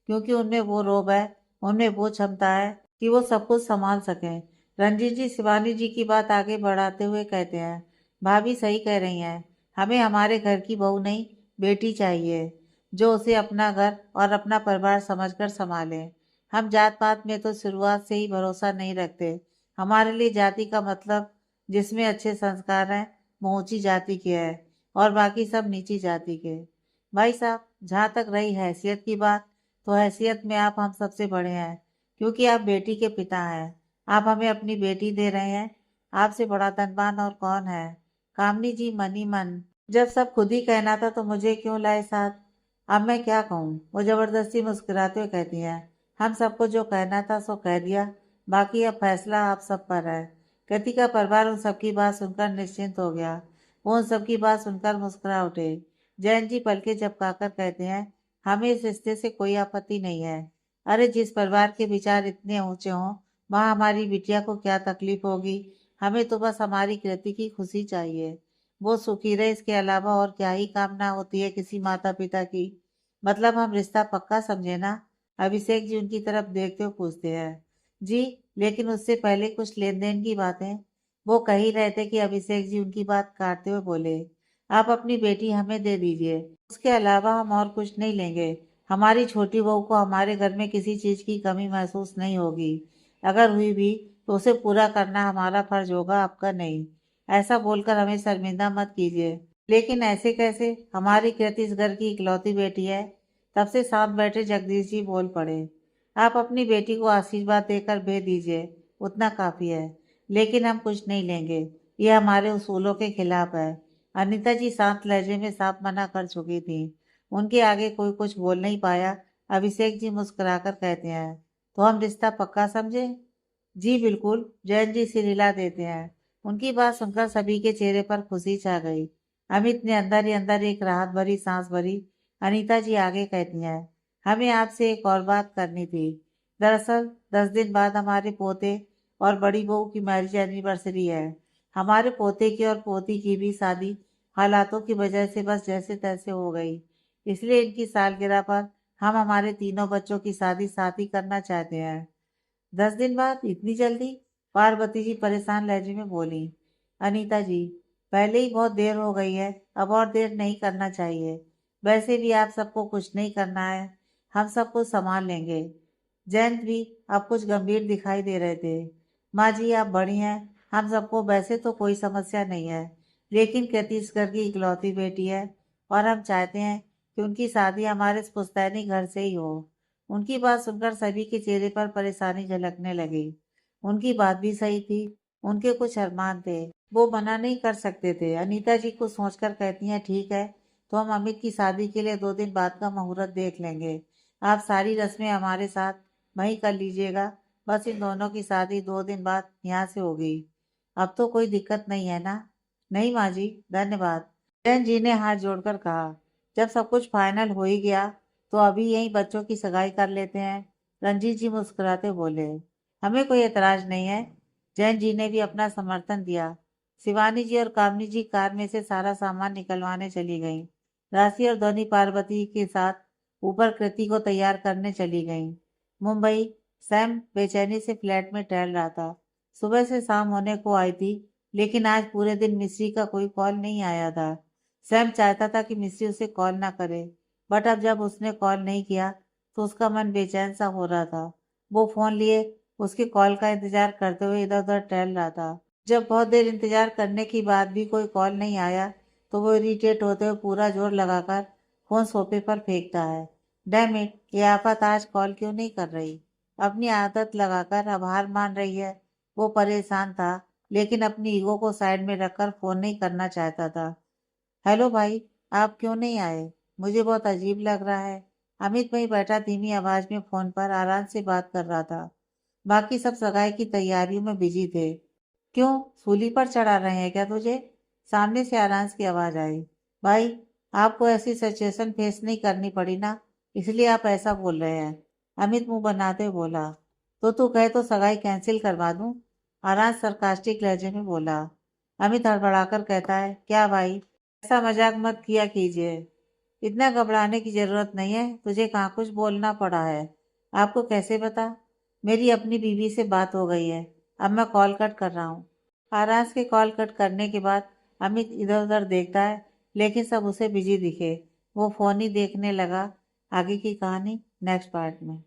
क्योंकि उनमें वो रोब है, उनमें वो क्षमता है कि वो सब कुछ संभाल सकें। रंजीत जी शिवानी जी की बात आगे बढ़ाते हुए कहते हैं, भाभी सही कह रही हैं। हमें हमारे घर की बहू नहीं, बेटी चाहिए, जो उसे अपना घर और अपना परिवार समझकर संभाले। हम जात पात में तो शुरुआत से ही भरोसा नहीं रखते। हमारे लिए जाति का मतलब जिसमें अच्छे संस्कार हैं वो ऊंची जाति के है, और बाकी सब नीची जाति के। भाई साहब, जहाँ तक रही हैसियत की बात, तो हैसियत में आप हम सबसे बड़े हैं, क्योंकि आप बेटी के पिता हैं। आप हमें अपनी बेटी दे रहे हैं। आपसे बड़ा धनवान और कौन है। कामनी जी मन ही मन, जब सब खुद ही कहना था तो मुझे क्यों लाए साथ। अब मैं क्या कहूँ। वो जबरदस्ती मुस्कुराते हुए कहती हैं, हम सबको जो कहना था सो कह दिया, बाकी अब फैसला आप सब पर है। कृति का परिवार उन सबकी बात सुनकर निश्चिंत हो गया। वो उन सबकी बात सुनकर मुस्कुरा उठे। जैन जी पलके झपकाकर कहते हैं, हमें इस रिश्ते से कोई आपत्ति नहीं है। अरे जिस परिवार के विचार इतने ऊंचे हों, वहाँ हमारी बिटिया को क्या तकलीफ होगी। हमें तो बस हमारी कृति की खुशी चाहिए, वो सुखी रहे, इसके अलावा और क्या ही कामना होती है किसी माता पिता की। मतलब हम रिश्ता पक्का समझे ना। अभिषेक जी उनकी तरफ देखते हुए पूछते हैं, जी, लेकिन उससे पहले कुछ लेन देन की बातें। वो कह ही रहे थे कि अभिषेक जी उनकी बात काटते हुए बोले, आप अपनी बेटी हमें दे दीजिए, उसके अलावा हम और कुछ नहीं लेंगे। हमारी छोटी बहू को हमारे घर में किसी चीज की कमी महसूस नहीं होगी। अगर हुई भी तो उसे पूरा करना हमारा फर्ज होगा, आपका नहीं। ऐसा बोलकर हमें शर्मिंदा मत कीजिए। लेकिन ऐसे कैसे, हमारी कृति इस घर की इकलौती बेटी है। तब से साथ बैठे जगदीश जी बोल पड़े, आप अपनी बेटी को आशीर्वाद देकर भेज दीजिए, उतना काफ़ी है। लेकिन हम कुछ नहीं लेंगे, ये हमारे उसूलों के खिलाफ है। अनीता जी शांत लहजे में साफ मना कर चुकी थी। उनके आगे कोई कुछ बोल नहीं पाया। अभिषेक जी मुस्कुराकर कहते हैं, तो हम रिश्ता पक्का समझे? जी बिल्कुल, जैन जी सिर हिला देते हैं। उनकी बात सुनकर सभी के चेहरे पर खुशी छा गई। अमित ने अंदर ही अंदर एक राहत भरी सांस भरी। अनीता जी आगे कहती हैं, हमें आपसे एक और बात करनी थी। दरअसल 10 दिन बाद हमारे पोते और बड़ी बहू की मैरिज एनिवर्सरी है। हमारे पोते की और पोती की भी शादी हालातों की वजह से बस जैसे तैसे हो गई। इसलिए इनकी सालगिरह पर हम हमारे तीनों बच्चों की शादी साथ ही करना चाहते हैं। 10 दिन बाद इतनी जल्दी? पार्वती जी परेशान लहजे में बोली। अनीता जी, पहले ही बहुत देर हो गई है, अब और देर नहीं करना चाहिए। वैसे भी आप सबको कुछ नहीं करना है, हम सब कुछ संभाल लेंगे। जयंत भी अब कुछ गंभीर दिखाई दे रहे थे। माँ जी आप बड़ी हैं, हम सबको वैसे तो कोई समस्या नहीं है, लेकिन कृति इस घर की इकलौती बेटी है और हम चाहते हैं कि उनकी शादी हमारे इस पुश्तैनी घर से ही हो। उनकी बात सुनकर सभी के चेहरे पर परेशानी झलकने लगी। उनकी बात भी सही थी। उनके कुछ अरमान थे, वो मना नहीं कर सकते थे। अनीता जी को सोचकर कहती हैं, ठीक है, तो हम अमित की शादी के लिए 2 दिन बाद का मुहूर्त देख लेंगे। आप सारी रस्में हमारे साथ वहीं कर लीजिएगा। बस इन दोनों की शादी 2 दिन बाद यहाँ से होगी। अब तो कोई दिक्कत नहीं है ना? नहीं माँ जी, धन्यवाद। जैन जी ने हाथ जोड़कर कहा, जब सब कुछ फाइनल हो ही गया तो अभी यहीं बच्चों की सगाई कर लेते हैं। रंजीत जी मुस्कुराते बोले, हमें कोई एतराज नहीं है। जैन जी ने भी अपना समर्थन दिया। शिवानी जी और कामनी जी कार में से सारा सामान निकलवाने चली गईं। राशि और धोनी पार्वती के साथ ऊपर कृति को तैयार करने चली गईं। मुंबई, सैम बेचैनी से फ्लैट में टहल रहा था। सुबह से शाम होने को आई थी, लेकिन आज पूरे दिन मिस्री का कोई कॉल नहीं आया था। सैम चाहता था कि मिस्री उसे कॉल ना करे, बट अब जब उसने कॉल नहीं किया तो उसका मन बेचैन सा हो रहा था। वो फोन लिए उसके कॉल का इंतजार करते हुए इधर उधर टहल रहा था। जब बहुत देर इंतजार करने के बाद भी कोई कॉल नहीं आया तो वो इरिटेट होते हुए पूरा जोर लगाकर फोन सोफे पर फेंकता है। डैम इट, ये आफत आज कॉल क्यों नहीं कर रही? अपनी आदत लगाकर अब हार मान रही है। वो परेशान था, लेकिन अपनी ईगो को साइड में रखकर फोन नहीं करना चाहता था। हेलो भाई, आप क्यों नहीं आए? मुझे बहुत अजीब लग रहा है। अमित वहीं बैठा धीमी आवाज में फोन पर आराम से बात कर रहा था। बाकी सब सगाई की तैयारियों में बिजी थे। क्यों, सूली पर चढ़ा रहे हैं क्या तुझे? सामने से आरांस की आवाज आई। भाई, आपको ऐसी सिचुएशन फेस नहीं करनी पड़ी ना, इसलिए आप ऐसा बोल रहे हैं। अमित मुंह बनाते हुए बोला। तो तू कहे तो सगाई कैंसिल करवा दूं? आरांस सरकास्टिक लहजे में बोला। अमित हड़बड़ाकर कहता है, क्या भाई, ऐसा मजाक मत किया कीजिए। इतना घबराने की जरूरत नहीं है, तुझे कहाँ कुछ बोलना पड़ा है। आपको कैसे पता? मेरी अपनी बीवी से बात हो गई है। अब मैं कॉल कट कर रहा हूँ। आराज के कॉल कट करने के बाद अमित इधर उधर देखता है, लेकिन सब उसे बिजी दिखे। वो फोन ही देखने लगा। आगे की कहानी नेक्स्ट पार्ट में।